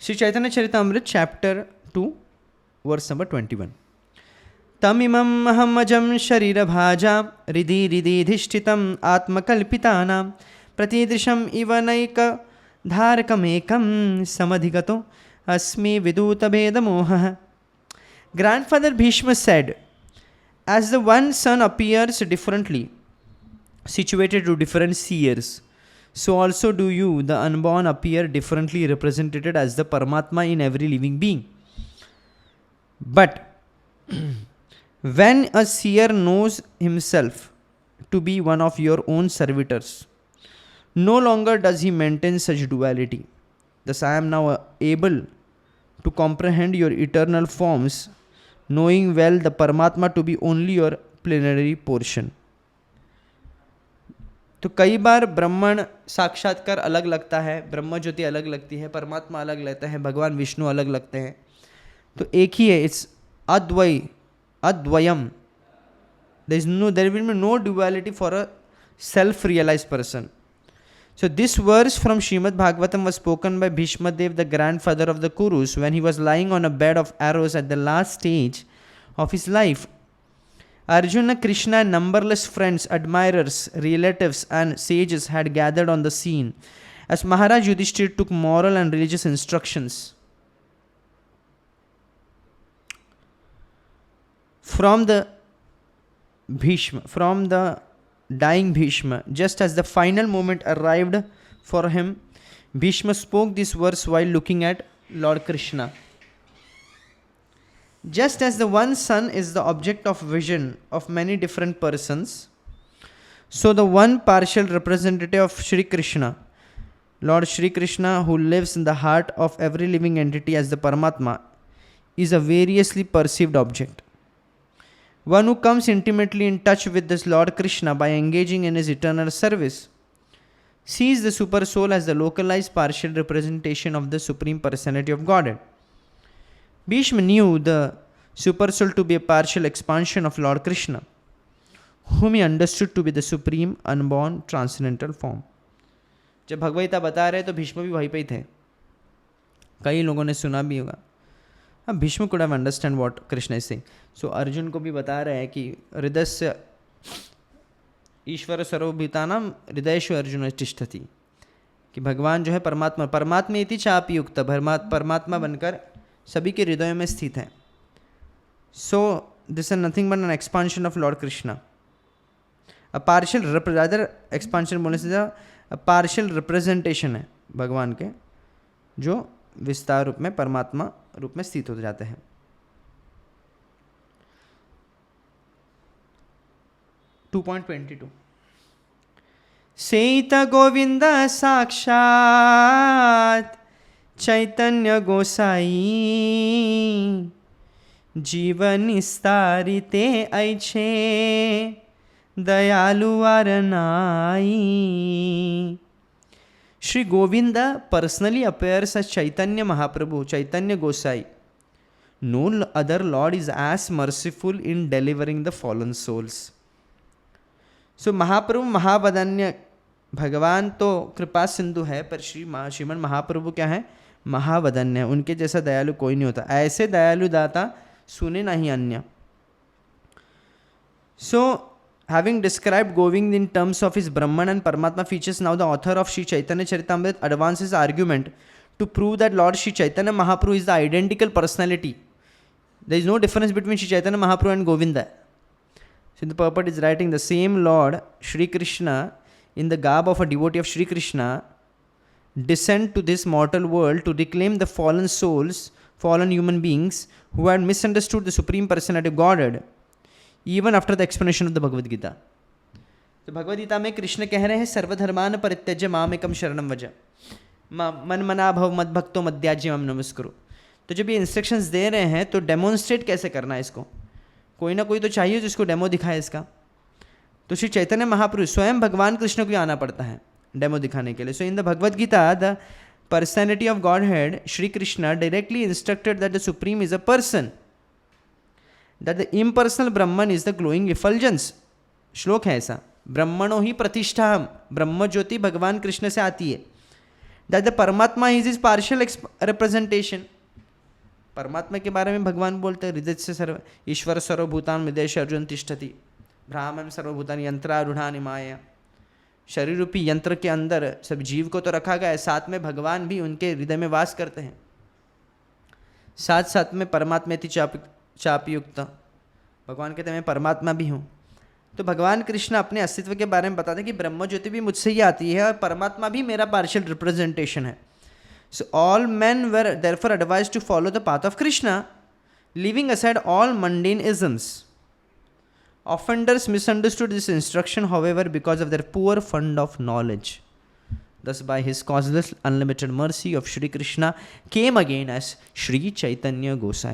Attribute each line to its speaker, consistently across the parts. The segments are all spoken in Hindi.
Speaker 1: Shri Chaitanya Charitamrita chapter 2 verse number 21। तमिमं अहमजं शरीरभाजा हृदि हृदिधिष्ठितम् आत्मकल्पितानां प्रतिदृशम् इव नैकधारकमेकं समधिगतो अस्मि विदूतभेदमोहः। Grandfather Bhishma said, as the one sun appears differently, situated to different seers, so also do you, the unborn, appear differently represented as the Paramatma in every living being. But when a seer knows himself to be one of your own servitors, no longer does he maintain such duality. Thus I am now able to comprehend your eternal forms, knowing well the Paramatma to be only your plenary portion. तो कई बार ब्रह्मण साक्षात्कार अलग लगता है, ब्रह्म ज्योति अलग लगती है, परमात्मा अलग लगता है, भगवान विष्णु अलग लगते हैं, तो एक ही है, it's अद्वयम. there will be no duality for a self-realized person. So this verse from Srimad Bhagavatam was spoken by Bhishma Dev, the grandfather of the Kurus, when he was lying on a bed of arrows at the last stage of his life. Arjuna, Krishna and numberless friends, admirers, relatives and sages had gathered on the scene as Maharaj Yudhishthir took moral and religious instructions from the dying Bhishma. Just as the final moment arrived for him, Bhishma spoke this verse while looking at Lord Krishna. Just as the one sun is the object of vision of many different persons, so the one partial representative of Shri Krishna, Lord Shri Krishna, who lives in the heart of every living entity as the Paramatma, is a variously perceived object. One who comes intimately in touch with this Lord Krishna by engaging in his eternal service sees the super soul as the localized partial representation of the Supreme Personality of Godhead. Bhishma knew the super soul to be a partial expansion of Lord Krishna, whom he understood to be the supreme unborn transcendental form. जब भगवद्गीता बता रहे तो भीष्म भी वहीं पे ही थे. कई लोगों ने सुना भी होगा. Bhishma could have understand what Krishna is saying. So Arjun को भी बता रहे हैं कि हृदयस्य ईश्वर सर्वभूतानां हृदयेषु अर्जुन तिष्ठति, कि भगवान जो है परमात्मा, परमात्मा इति चापि युक्त, परमात्मा बनकर सभी के हृदयों में स्थित है. So this is nothing but an expansion of Lord Krishna. A partial rather expansion बोलने से a partial representation है भगवान के, जो विस्तार रूप में परमात्मा रूप में स्थित हो जाते हैं. 2.22 सेत गोविंद साक्षात चैतन्य गोसाई जीवन निस्तारिते ऐछे दयालु वारनाई. Shri Govinda personally appears as Chaitanya Mahaprabhu, Chaitanya Gosai. No other Lord is as merciful in delivering the fallen souls. So Mahaprabhu Mahavadanya, भगवान तो कृपा सिंधु है, पर श्रीमन महाप्रभु क्या है? महावदन्य. उनके जैसा दयालु कोई नहीं होता. ऐसे दयालु दाता सुने नहीं अन्य. So having described Govind in terms of his Brahman and Paramatma features, now the author of Sri Chaitanya Charitamrita advances argument to prove that Lord Sri Chaitanya Mahaprabhu is the identical personality. There is no difference between Sri Chaitanya Mahaprabhu and Govinda. So the purport is writing, the same Lord Sri Krishna in the garb of a devotee of Sri Krishna descend to this mortal world to reclaim the fallen souls, fallen human beings who had misunderstood the Supreme Personality of Godhead, even after the explanation of the Bhagavad Gita. तो भगवद गीता में कृष्ण कह रहे हैं सर्वधर्मान परित्यज्य मामेकम शरणम व्रज मन मना भव मद भक्तो मद्याज्य मम नमस्कुरु. तो जब ये इंस्ट्रक्शंस दे रहे हैं तो डेमोन्स्ट्रेट कैसे करना है इसको? कोई ना कोई तो चाहिए जिसको डेमो दिखाए इसका. तो श्री चैतन्य महाप्रभु स्वयं भगवान कृष्ण को आना पड़ता है डेमो दिखाने के लिए. So in the Bhagavad Gita the personality of Godhead Shri Krishna directly instructed that the supreme is a person, that the impersonal Brahman is the glowing effulgence. श्लोक है ऐसा, ब्रह्मणो ही प्रतिष्ठा, ब्रह्म ज्योति भगवान कृष्ण से आती है. दैट द परमात्मा इज इज पार्शियल रिप्रेजेंटेशन। परमात्मा के बारे में भगवान बोलते हैं हृदय से सर्व ईश्वर सर्वभूतान विदेश अर्जुन तिष्ठति ब्राह्मण सर्वभूतान यंत्रारूढ़ानि माया। शरीर रूपी यंत्र के अंदर सब जीव को तो रखा गया है, साथ में भगवान भी उनके हृदय में वास करते हैं, साथ साथ में परमात्मा चापयुक्त। भगवान कहते हैं मैं परमात्मा भी हूँ। तो भगवान कृष्ण अपने अस्तित्व के बारे में बताते हैं कि ब्रह्म ज्योति भी मुझसे ही आती है और परमात्मा भी मेरा पार्शियल रिप्रेजेंटेशन है। So all man were therefore advised to follow the path of Krishna, leaving aside all mundane isms. Offenders misunderstood this instruction, however, because of their poor fund of knowledge. Thus, by his causeless, unlimited mercy of Shri Krishna came again as Shri Chaitanya Gosai.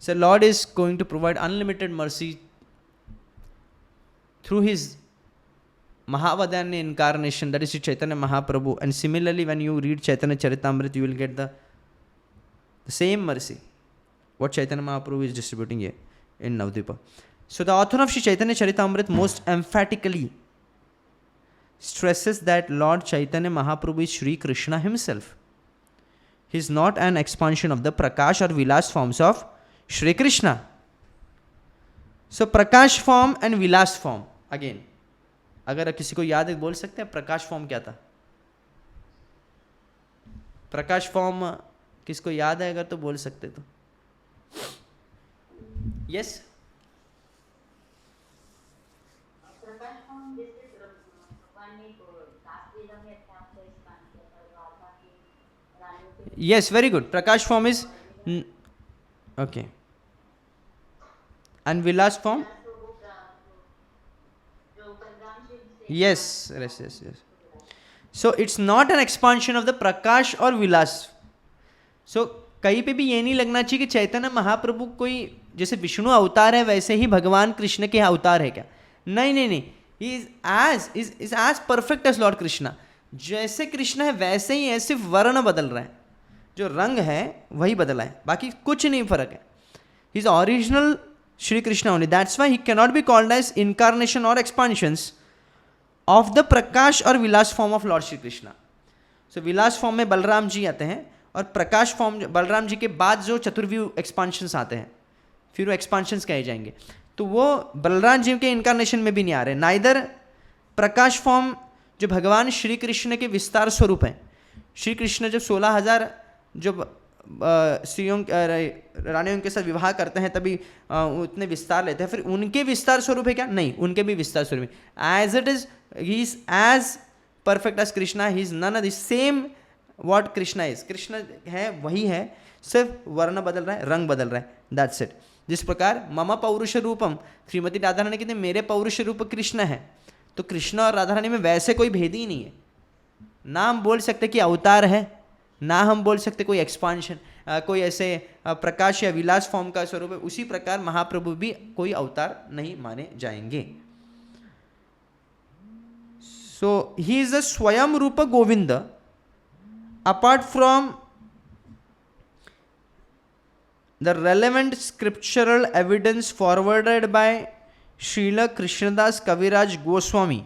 Speaker 1: So, Lord is going to provide unlimited mercy through his Mahavadanya incarnation, that is Shri Chaitanya Mahaprabhu. And similarly, when you read Chaitanya Charitamrita, you will get the same mercy what Chaitanya Mahaprabhu is distributing here in Navadvipa. So the author of Shri Chaitanya Charitamrita most emphatically stresses that Lord Chaitanya Mahaprabhu is Shri Krishna himself. He is not an expansion of the Prakash or Vilas forms of Shri Krishna. So Prakash form and Vilas form again. अगर किसी को याद है बोल सकते हैं प्रकाश फॉर्म क्या था? प्रकाश फॉर्म किसको याद है अगर तो बोल सकते तो। Yes. Yes, very good. Prakash form is okay. And Vilas form? Yes. So it's not an expansion of the Prakash or Vilas. So कहीं पे भी ये नहीं लगना चाहिए कि चैतन्य महाप्रभु कोई जैसे विष्णु अवतार है वैसे ही भगवान कृष्ण के अवतार है क्या? नहीं, he is as perfect as lord Krishna. जैसे कृष्ण है वैसे ही है, सिर्फ वर्ण बदल रहा है, जो रंग है वही बदला है, बाकी कुछ नहीं फर्क है। He is original Shri Krishna only, that's why he can not be called as incarnation or expansions of the prakash or vilas form of Lord Shri Krishna. So vilas form में बलराम जी आते हैं और प्रकाश फॉर्म बलराम जी के बाद जो चतुर्व्यूह एक्सपांशंस आते हैं फिर वो एक्सपांशंस कहे जाएंगे, तो वो बलराम जी के इनकारनेशन में भी नहीं आ रहे। नाइदर प्रकाश फॉर्म जो भगवान श्री कृष्ण के विस्तार स्वरूप हैं, श्री कृष्ण जब 16,000 जब स्त्रियों रानियों के साथ विवाह करते हैं तभी उतने विस्तार लेते हैं, फिर उनके विस्तार स्वरूप है क्या? नहीं, उनके भी विस्तार स्वरूप है। As it is he is as perfect as Krishna, he is none of the same what Krishna is. Krishna है वही है, सिर्फ वर्ण बदल रहा है, रंग बदल रहा है, दैट्स इट। जिस प्रकार मम पौरुष रूपम, श्रीमती राधा रानी कहते हैं मेरे पौरुष रूप कृष्ण है, तो कृष्ण और राधा रानी में वैसे कोई भेद ही नहीं है। ना हम बोल सकते कि अवतार है, ना हम बोल सकते कोई एक्सपांशन, कोई ऐसे प्रकाश या विलास फॉर्म का स्वरूप है। उसी प्रकार महाप्रभु भी कोई अवतार नहीं माने जाएंगे। सो ही इज अ स्वयं रूप Govind apart from the relevant scriptural evidence forwarded by Srila Krishnadas Kaviraj Goswami.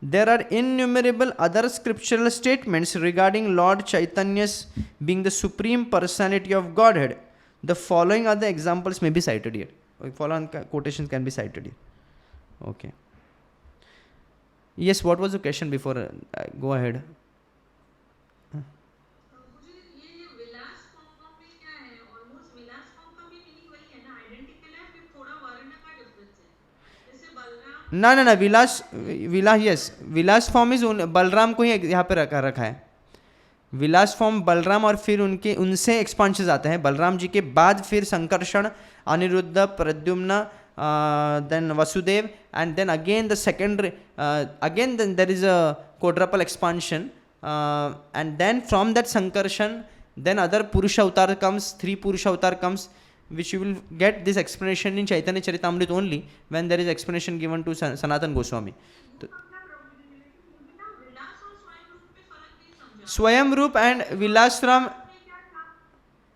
Speaker 1: There are innumerable other scriptural statements regarding Lord Chaitanya's being the supreme personality of Godhead. The following other examples may be cited here. Following quotations can be cited here. Okay. Yes, what was the question before? Go ahead. ना Vilas yes, Vilas form is Balram को ही यहाँ पे रखा है। विलास फॉर्म बलराम और फिर उनसे एक्सपांशंस आते हैं। बलराम जी के बाद फिर Sankarshan, Aniruddha, Pradyumna, then Vasudev, and then again the second again there is a quadruple expansion, and then from that sankarshan then other purusha avatar comes, 3 purusha avatar comes, which you will get this explanation in Chaitanya Charitamrita only when there is explanation given to Sanatan Goswami. स्वयं रूप एंड विलासराम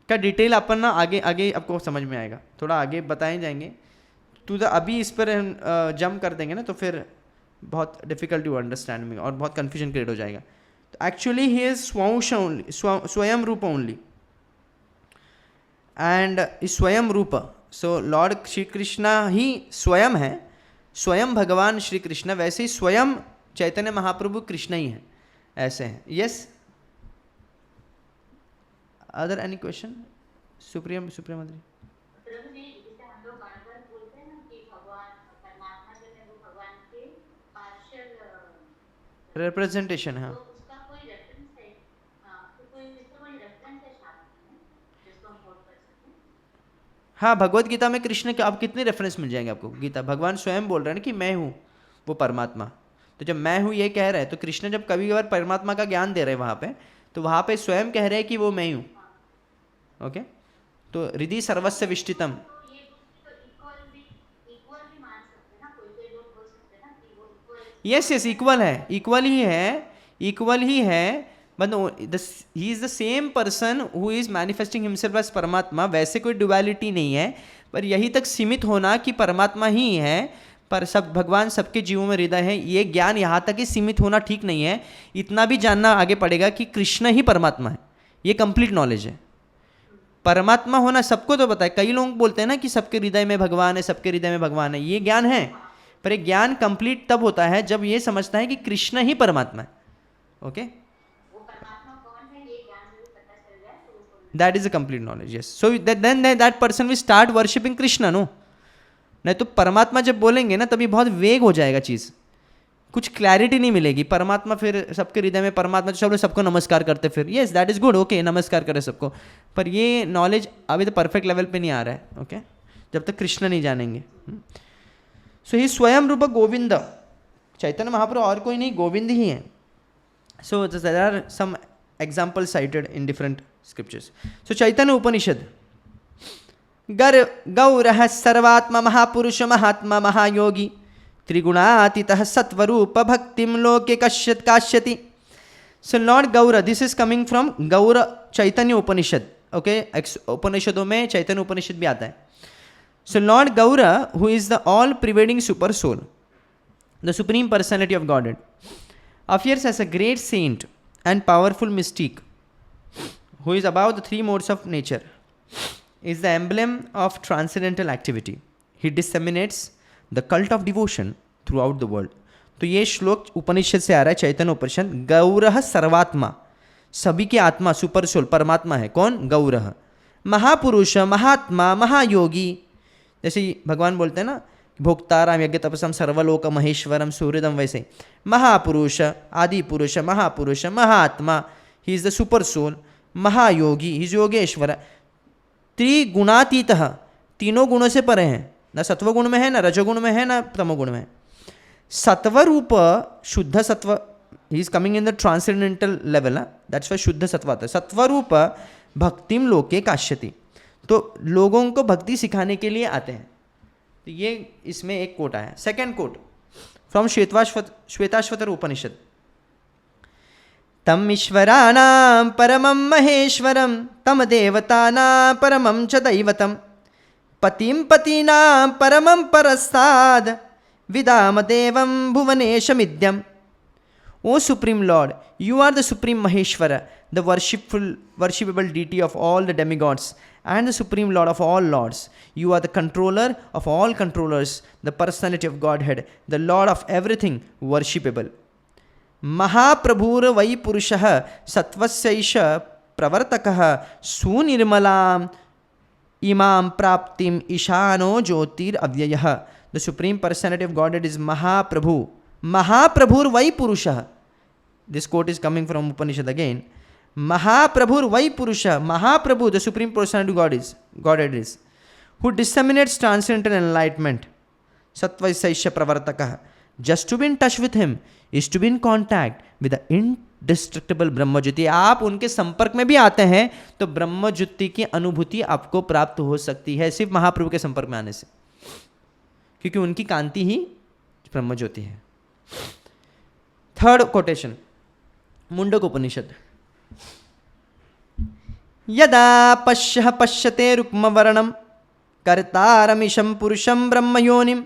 Speaker 1: का डिटेल अपन ना आगे आपको समझ में आएगा, थोड़ा आगे बताए जाएंगे। तो अभी इस पर जंप कर देंगे ना तो फिर बहुत डिफिकल्ट टू अंडरस्टैंड में और बहुत कन्फ्यूजन क्रिएट हो जाएगा. तो एक्चुअली ही इज स्वयं रूप ओनली एंड स्वयं रूप. सो लॉर्ड श्री कृष्णा ही स्वयं है, स्वयं भगवान श्री कृष्ण, वैसे ही स्वयं चैतन्य महाप्रभु कृष्ण ही है, ऐसे हैं. Yes, other any question? Supriyam Mantri. Representation है. हाँ, भगवत गीता में कृष्ण के आप कितने रेफरेंस मिल जाएंगे आपको? गीता भगवान स्वयं बोल रहे हैं ना कि मैं हूँ वो परमात्मा. तो जब मैं हूँ ये कह रहे हैं, तो कृष्ण जब कभी कभार परमात्मा का ज्ञान दे रहे हैं वहाँ पे, तो वहाँ पे स्वयं कह रहे हैं कि वो मैं हूँ. ओके, तो हृदय सर्वस्व विष्टितम. यस यस, इक्वल है, इक्वल ही है, इक्वल ही है. But he is the same person who is manifesting himself as Paramatma. वैसे कोई डुअलिटी नहीं है, पर यही तक सीमित होना कि परमात्मा ही है, पर सब भगवान सबके जीवों में हृदय है, ये ज्ञान यहाँ तक ही सीमित होना ठीक नहीं है. इतना भी जानना आगे पड़ेगा कि कृष्ण ही परमात्मा है, ये कंप्लीट नॉलेज है. परमात्मा होना सबको तो पता है. कई लोग बोलते हैं ना कि सबके हृदय में भगवान है, सबके हृदय में भगवान है, ये ज्ञान है, पर ये ज्ञान कंप्लीट तब होता है जब ये समझता है कि कृष्ण ही परमात्मा है. Okay, that is a complete knowledge. Yes, so then that person will start worshipping Krishna. No, नहीं तो परमात्मा जब बोलेंगे ना तभी बहुत वेग हो जाएगा चीज़, कुछ क्लैरिटी नहीं मिलेगी. परमात्मा फिर सबके हृदय में परमात्मा, तो सब लोग सबको नमस्कार करते फिर. Yes, that is good, okay, नमस्कार करें सबको, पर ये नॉलेज अभी तो परफेक्ट लेवल पे नहीं आ रहा है. ओके, जब तक कृष्ण नहीं जानेंगे. सो ही स्वयं रूप गोविंद, चैतन्य महाप्रभु और कोई नहीं, गोविंद ही है. So there are some example cited in different scriptures. So Chaitanya Upanishad. गौरः सर्वात्मा महापुरुष महात्मा महायोगी त्रिगुणातीतः सत्वरूप भक्तिम लोके कश्यत काश्यति. So Lord Gaura, this is coming from Gaura Chaitanya Upanishad. Okay, उपनिषदों में चैतन्य उपनिषद भी आता है. So Lord Gaura, who is the all pervading super soul, the supreme personality of Godhead, appears as a great saint and powerful mystic who is above the three modes of nature, is the emblem of transcendental activity. He disseminates the cult of devotion throughout the world. तो ये श्लोक उपनिषद से आ रहा है, चैतन्य उपनिषद. गौरः सर्वात्मा, सभी की आत्मा, सुपर सोल परमात्मा है. कौन? गौरः. महापुरुष, महात्मा, महायोगी, जैसे भगवान बोलते हैं ना, भोक्ताराम यज्ञ तपसम सर्वलोक महेश्वरम सूर्यदम, वैसे महापुरुष, आदि पुरुष, महापुरुष, महात्मा, he is the super soul. महायोगी, ही इज योगेश्वर. त्रिगुणातीत, तीनों गुणों से परे हैं, न सत्वगुण में है, न रजोगुण में है, न तमोगुण में है. सत्वरूप, शुद्ध सत्व, he is coming in the transcendental level, that's why शुद्ध सत्व आता है. सत्वरूप भक्तिम लोके काश्यति, तो लोगों को भक्ति सिखाने के लिए आते हैं. तो ये इसमें एक कोट आया. सेकेंड कोट फ्रॉम श्वेताश्वतर उपनिषद. तम ईश्वराणां परमं महेश्वरं तम देवतानां परमं च दैवतं पतिं पतीनां परमं परस्ताद् विदाम देवं भुवनेशमिद्यम्. O Supreme Lord, you are the Supreme Maheshwara, the worshipable deity of all the demigods and the Supreme Lord of all lords. You are the controller of all controllers, the personality of Godhead, the Lord of everything worshipable. Mahaprabhur vai purushah satvasyaisha pravartakah sunirmalam imam praptim ishano jyotir avyayah. The Supreme Personality of Godhead is Mahaprabhu. Mahaprabhur vai purushah. This quote is coming from Upanishad again. Mahaprabhur vai purusha. Mahaprabhu, the Supreme Personality of Godhead is, who disseminates transcendental enlightenment. Sattvaisya pravartakah. Just to be in touch with him is to be in contact with the indestructible Brahma Jyoti. आप उनके संपर्क में भी आते हैं तो ब्रह्म ज्योति की अनुभूति आपको प्राप्त हो सकती है सिर्फ महाप्रभु के संपर्क में आने से, क्योंकि उनकी कांति ही ब्रह्म ज्योति है. थर्ड कोटेशन, मुंडक उपनिषद. यदा पश्यते रुक्मवर्णं कर्तारमीशं पुरुषं ब्रह्मयोनिं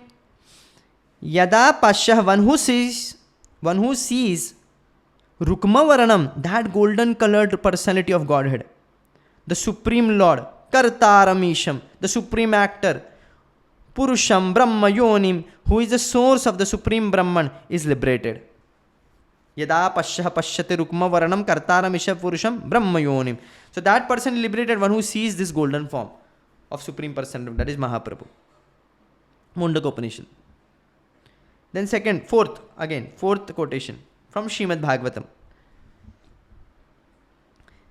Speaker 1: Yada Pashyah, one who sees Rukma Varanam, that golden colored personality of Godhead, the Supreme Lord, Kartaramisham, the Supreme Actor, Purusham, Brahma Yonim, who is the source of the Supreme Brahman, is liberated. Yada Pashyah Pashyate Rukma Varanam Kartaramisham Purusham Brahma Yonim. So that person is liberated, one who sees this golden form of Supreme Personality, that is Mahaprabhu. Mundaka Upanishad. Then fourth quotation from Srimad Bhagavatam.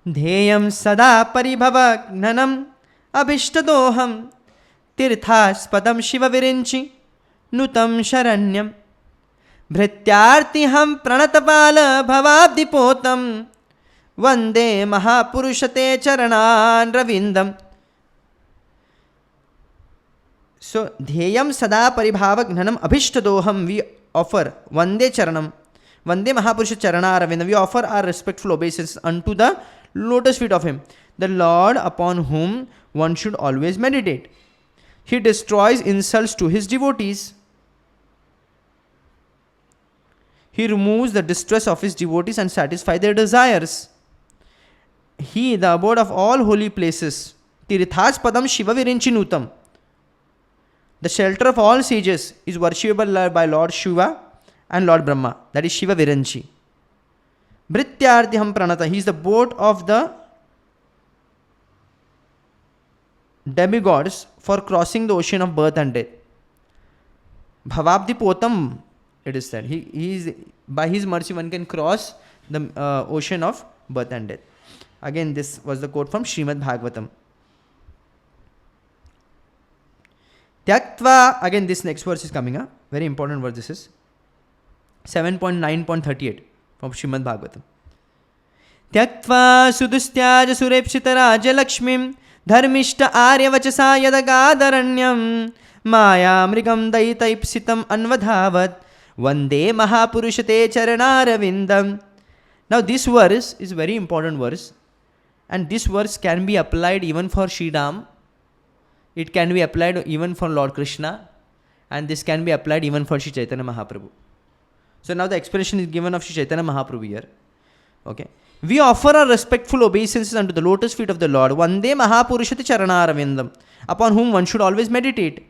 Speaker 1: Dheyam sada paribhava gnanam abhishtadoham tirthaspadam shiva virinchi nutam sharanyam भृत्यार्तिहं प्रणतपाल भवाब्धिपोतं Vande महापुरुषते चरणान रविंदम. So ध्येयम सदा परिभाव घ्ननम अभिष्टदोहम, we offer वंदे चरणम, वंदे महापुरुष चरणारविंदम, we offer our respectful obeisance unto the lotus feet of him, the Lord upon whom one should always meditate. He destroys insults to his devotees. He removes the distress of his devotees and satisfies their desires. He, the abode of all holy places, Tirthas Padam Shiva Virinchinutam, the shelter of all sages, is worshipable by Lord Shiva and Lord Brahma, that is Shiva Virinchi. Bhrityartiham Pranata, he is the boat of the demigods for crossing the ocean of birth and death. Bhavabdi Potam, it is said, he is, by his mercy one can cross the ocean of birth and death. Again, this was the quote from Srimad Bhagavatam. Tyaktva, again this next verse is coming up, very important verse this is, 7.9.38 from Srimad Bhagavatam. Tyaktva sudustyaja surepshita raja lakshmim dharmishta arya vachasa yadagadharanyam maya mrigam daitaipsitam anvadhavat Vande Mahapurushate Charanarvindam. Now this verse is very important verse, and this verse can be applied even for Sri Ram, it can be applied even for Lord Krishna, and this can be applied even for Sri Chaitanya Mahaprabhu. So now the expression is given of Sri Chaitanya Mahaprabhu here. Okay. We offer our respectful obeisances unto the lotus feet of the Lord, Vande Mahapurushate Charanarvindam, upon whom one should always meditate.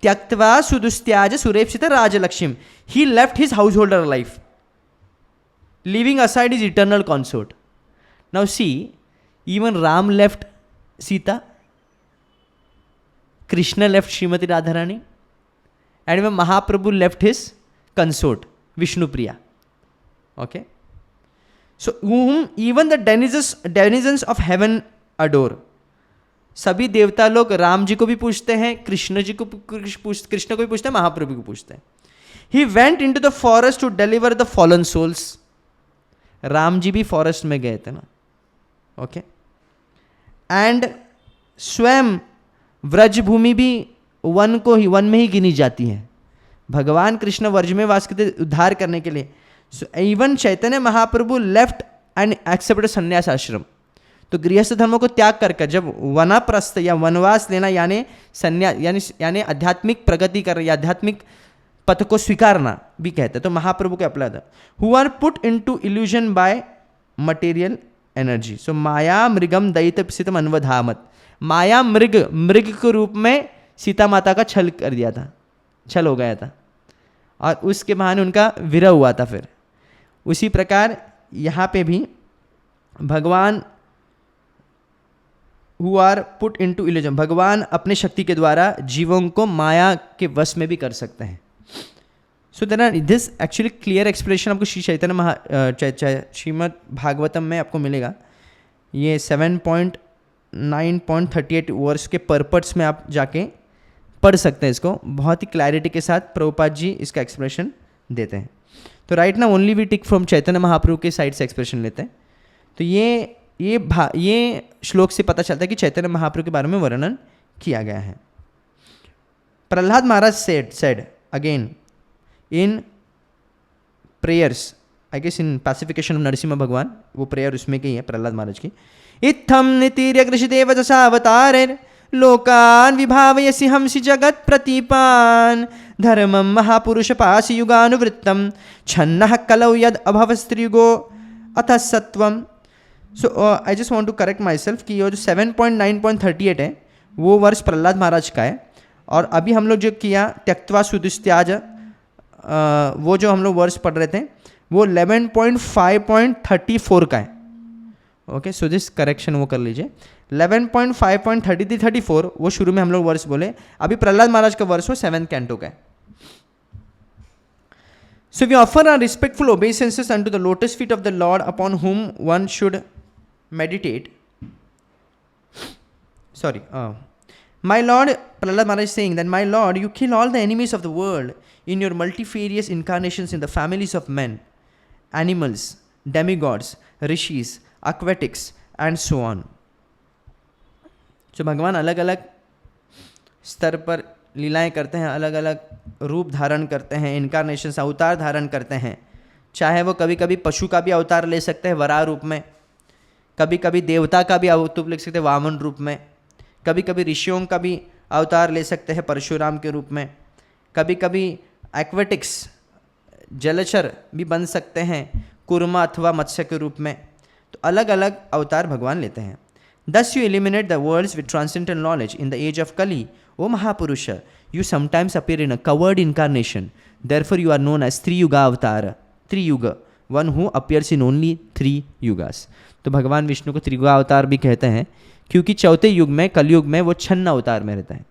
Speaker 1: Tyaktva sudustyaja surepshita rajalakshim. He left his householder life, leaving aside his eternal consort. Now see, even Ram left Sita, Krishna left Srimati Radharani, and even Mahaprabhu left his consort, Vishnupriya. Okay? So, whom even the denizens of heaven adore. सभी देवता लोग राम जी को भी पूछते हैं, कृष्ण को भी पूछते हैं, महाप्रभु को पूछते हैं. He went into the forest to deliver the fallen souls. Ram ji भी फॉरेस्ट में गए थे ना. ओके. एंड स्वयं व्रज भूमि भी वन में ही गिनी जाती है. भगवान कृष्ण व्रज में वास करते उद्धार करने के लिए. So even Chaitanya Mahaprabhu left and accepted संन्यास आश्रम. तो गृहस्थ धर्मों को त्याग करके जब वनाप्रस्थ या वनवास लेना यानी संन्यास यानी आध्यात्मिक प्रगति कर या आध्यात्मिक पथ को स्वीकारना भी कहते हैं. तो महाप्रभु के अप्लाई था. Who are put into illusion by material energy. So माया मृगम दैत्यप्सितम अन्वधामत. माया मृग के रूप में सीता माता का छल कर दिया था, छल हो गया था, और उसके बहाने उनका विरह हुआ था. फिर उसी प्रकार यहाँ पे भी भगवान who are put into illusion, भगवान अपने शक्ति के द्वारा जीवों को माया के वश में भी कर सकते हैं. So then this actually clear explanation आपको श्री चैतन्य श्रीमद् भागवतम में आपको मिलेगा. ये 7.9.38 वर्ष के पर्पट्स में आप जाके पढ़ सकते हैं. इसको बहुत ही क्लैरिटी के साथ प्रभुपाद जी इसका एक्सप्रेशन देते हैं. तो राइट ना only we tick from Chaitanya Mahaprabhu के साइड से एक्सप्रेशन लेते हैं. तो ये श्लोक से पता चलता है कि चैतन्य महाप्रभु के बारे में वर्णन किया गया है. प्रहलाद महाराज said again in prayers, I guess in pacification of Narasimha भगवान, वो प्रेयर उसमें की है प्रहलाद महाराज की. इत्थम नितीर्य कृषिदेव दशावतारेर लोकान् विभावयसि हंसि जगत् प्रतीपान् धर्मं महापुरुष पासि युगानुवृत्तं छन्नः कलौ यद अभवस्त्रियुगो अथ सत्वम. So I just want to correct myself कि ये जो 7.9.38 है वो वर्ष प्रहलाद महाराज का है, और अभी हम लोग जो किया त्यक्त्वा सुदुस्त्याज वो जो हम लोग वर्ष पढ़ रहे थे वो 11.5.34 का है. ओके, सो दिस करेक्शन वो कर लीजिए. 11.5.33-34 वो शुरू में हम लोग वर्ष बोले, अभी प्रहलाद महाराज का वर्ष वो 7th कैंटो का है. So we offer our respectful obeisances unto the lotus feet of the Lord upon whom one should meditate. Sorry. My Lord, Prahlad Maharaj is saying that, my Lord, you kill all the enemies of the world in your multifarious incarnations in the families of men, animals, demigods, rishis, aquatics and so on. So भगवान अलग अलग स्तर पर लीलाएं करते हैं, अलग अलग रूप धारण करते हैं, इनकारनेशंस अवतार धारण करते हैं. चाहे वो कभी कभी पशु का भी अवतार ले सकते हैं वराह रूप में, कभी कभी देवता का भी अवतार ले सकते हैं वामन रूप में, कभी कभी ऋषियों का भी अवतार ले सकते हैं परशुराम के रूप में, कभी कभी एक्वेटिक्स जलचर भी बन सकते हैं कुर्मा अथवा मत्स्य के रूप में. तो अलग अलग अवतार भगवान लेते हैं. Thus you eliminate the worlds with transcendental knowledge. In the age of Kali, O Mahapurusha, you sometimes appear in a covered incarnation. Therefore you are known as Triyuga Avatara, Triyuga, one who appears in only 3 yugas. तो भगवान विष्णु को त्रियुगा अवतार भी कहते हैं क्योंकि चौथे युग में, कलयुग में, वो छन्न अवतार में रहता है.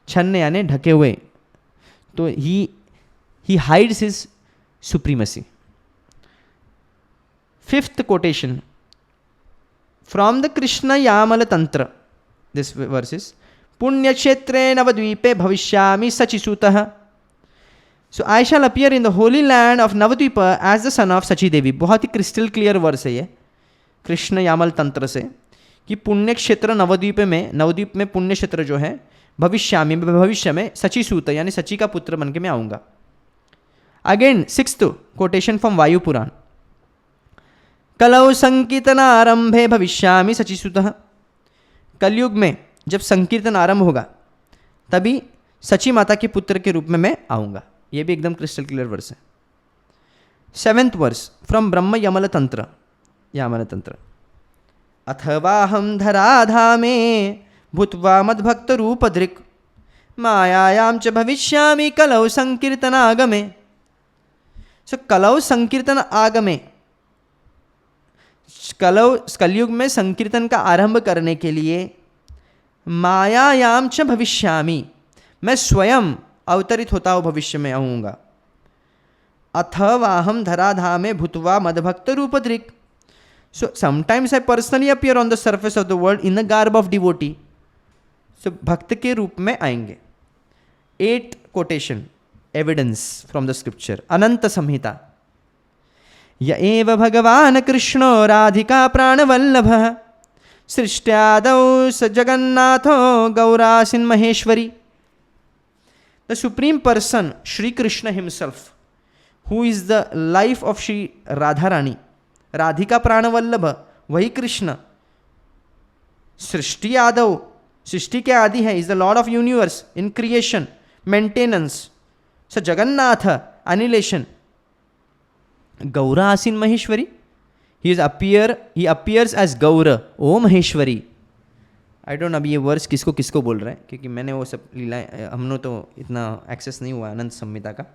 Speaker 1: छन्न यानी ढके हुए. तो ही hides his supremacy. 5th quotation from the Krishna Yamala Tantra. This verse is Punyakshetre Navadvipe Bhavishyami Sachisutah. So I shall appear in the holy land of Navadvipa as the son of Sachi Devi. बहुत ही क्रिस्टल क्लियर वर्स है ये कृष्ण यामल तंत्र से कि पुण्य क्षेत्र नवद्वीप में, नवद्वीप में पुण्य क्षेत्र जो है भविष्यामी, भविष्य में सचिसूत यानी सची का पुत्र बन के मैं आऊँगा. अगेन 6th quotation from वायु पुराण. कलौ संकीर्तनारंभे भविष्यामि सचिसुतः. कलयुग में जब संकीर्तन आरंभ होगा तभी सची माता के पुत्र के रूप में मैं आऊँगा. ये भी एकदम क्रिस्टल क्लियर वर्स है. 7th work from Brahma Yamal तंत्र, यामल तंत्र. अथवाहं धराधामे भूत्वा मद्भक्त रूपधृक् मायायां च भविष्यामि कलौ संकीर्तनागमे. सो कलौ संकीर्तन आगमे, कलयुग में संकीर्तन का आरंभ करने के लिए मायायाम च भविष्यामि, मैं स्वयं अवतरित होता हुआ भविष्य में आऊँगा. अथवाहं धराधामे भूत्वा मद्भक्त रूपधृक्. So sometimes I personally appear on the surface of the world in the garb of devotee. So भक्त के रूप में आएंगे. 8th quotation evidence from the scripture. Ananta Samhita. य एव भगवान् कृष्णो राधिका प्राणवल्लभः सृष्ट्यादौ स जगन्नाथो गौरासीन महेश्वरी. The supreme person Shri Krishna himself, who is the life of Shri Radha Rani, Radhika प्राणवल्लभ वही कृष्ण. सृष्टि आदौ, सृष्टि के आदि है, is the Lord of universe in creation, maintenance. स Jagannath annihilation. Gaura Asin Maheshwari. He appears as Gaura, ओ महेश्वरी. आई डोंट अभी ये वर्स किसको किसको बोल रहे हैं क्योंकि मैंने वो सब लीलाएं, हमने तो इतना एक्सेस नहीं हुआ अनंत संहिता का.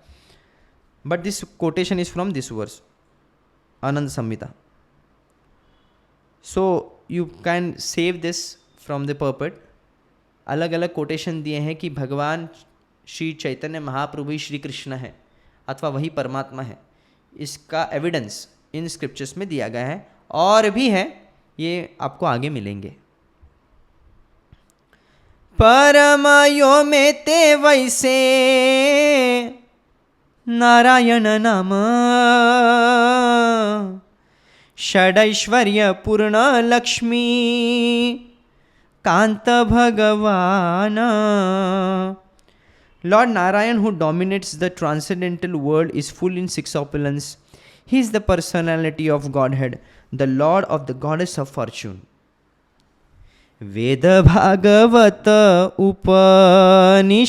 Speaker 1: But this quotation is from this verse Ananta Samhita. So you can save this from the purport. अलग अलग कोटेशन दिए हैं कि भगवान श्री चैतन्य महाप्रभु ही श्री कृष्ण है अथवा वही परमात्मा है. इसका एविडेंस इन स्क्रिप्चर्स में दिया गया है और भी है, ये आपको आगे मिलेंगे. परमयो में ते वैसे नारायण नाम षडैश्वर्य पूर्ण लक्ष्मी कांत भगवान. Lord Narayan, who dominates the transcendental world, is full in 6 opulence. He is the personality of Godhead, the Lord of the goddess of fortune. Veda Bhagavat उपनिषदागम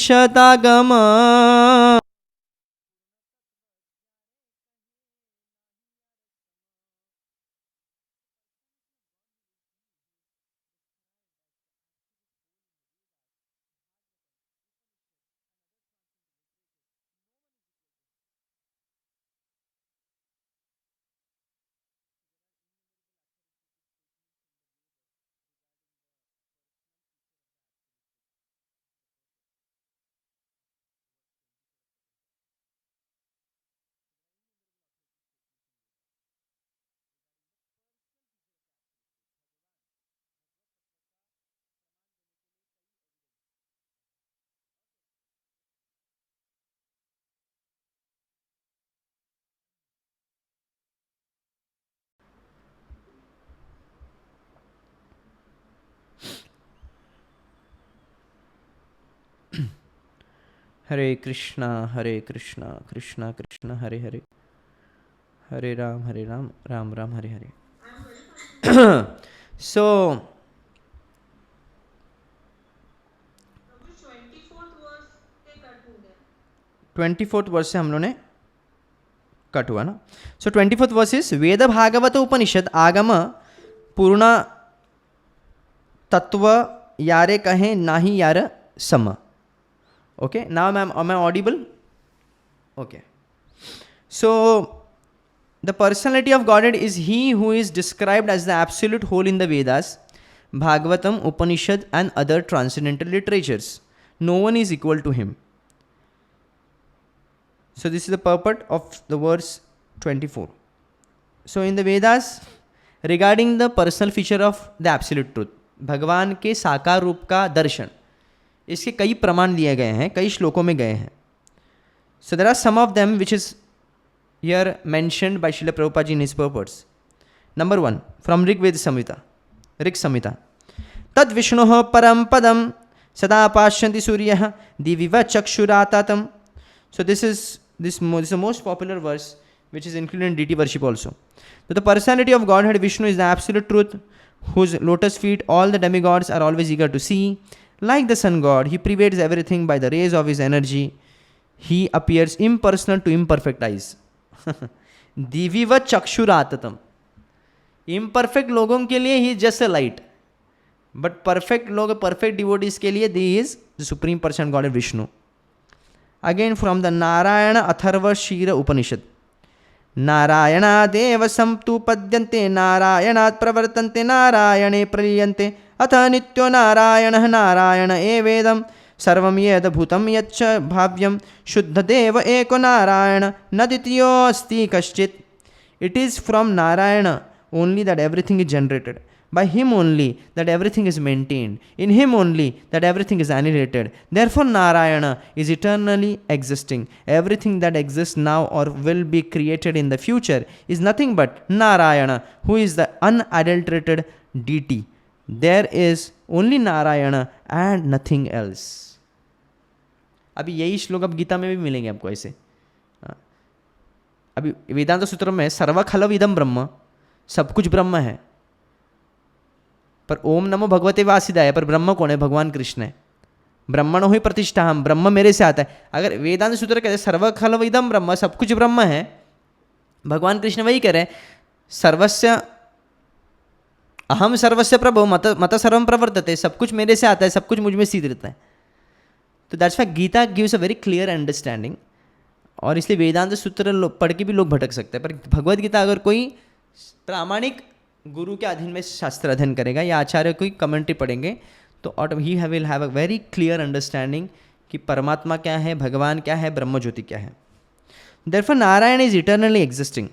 Speaker 1: Hare Krishna Krishna Krishna Hare Hare, Hare Ram Ram Ram Hare Hare. So 24th वर्ष से हम लोग ने कट हुआ ना. सो 24th वर्स इज वेद भागवत उपनिषद आगम पूर्ण तत्व यारे कहें नाही यार सम. Okay, now am I audible? Okay. So the personality of Godhead is He who is described as the absolute whole in the Vedas, Bhagavatam, Upanishad and other transcendental literatures. No one is equal to Him. So this is the purport of the verse 24. So in the Vedas, regarding the personal feature of the absolute truth, भगवान के साकार रूप का दर्शन, इसके कई प्रमाण दिए गए हैं, कई श्लोकों में गए हैं. So there are some of them which is here mentioned by Srila Prabhupada ji in his purports. Number 1 from Rigveda Samhita, Rig Samhita. तद विष्णु परम पदम सदा पाश्यन्ति सूर्यः दिविव चक्षुरातातम. So this is most popular verse which is included in deity worship also. So the personality of Godhead Vishnu is the absolute truth, whose lotus feet all the demigods are always eager to see. Like the sun god, he pervades everything by the rays of his energy. He appears impersonal to imperfect eyes. Diviva chakshuratatam. Imperfect लोगों के लिए he is just a light. But perfect लोग, perfect devotees के लिए he is the supreme person God Vishnu. Again from the Narayana Atharva Shira Upanishad. नारायणादेव संतु पद्यन्ते नारायणात् प्रवर्तन्ते नारायणे प्रलीयन्ते अथ नित्यो नारायणः नारायण एवेदं सर्वं यद्भूतं यच्च भाव्यं शुद्धदेव एको नारायण न द्वितीयोऽस्ति कश्चित्. It is from Narayana only that everything is generated. By him only that everything is maintained. In him only that everything is annihilated. Therefore Narayana is eternally existing. Everything that exists now or will be created in the future is nothing but Narayana, who is the unadulterated deity. There is only Narayana and nothing else. अभी यही श्लोक अब गीता में भी मिलेंगे आपको ऐसे. अभी वेदांत सूत्र में सर्व खलव इदम ब्रह्म, सब कुछ ब्रह्म है. पर ओम नमो भगवते वासिदाय, पर ब्रह्म कौन है? भगवान कृष्ण है. ब्रह्मणो ही प्रतिष्ठा, हम ब्रह्म मेरे से आता है. अगर वेदांत सूत्र कहते हैं सर्व खलव इदम ब्रह्म, सब कुछ ब्रह्म है, भगवान कृष्ण वही कह रहे हैं सर्वस्य अहम सर्वस्य प्रभु मत सर्वम प्रवर्तते, सब कुछ मेरे से आता है, सब कुछ मुझ में स्थित रहता है. तो that's why Gita gives a very clear understanding. और इसलिए वेदांत सूत्र पढ़ के भी लोग भटक सकते हैं. पर भगवद गीता अगर कोई प्रामाणिक गुरु के अधीन में शास्त्र अध्ययन करेगा या आचार्य कोई कमेंट्री पढ़ेंगे तो he will have a very clear understanding कि परमात्मा क्या है, भगवान क्या है, ब्रह्म ज्योति क्या है. Therefore Narayan is eternally existing.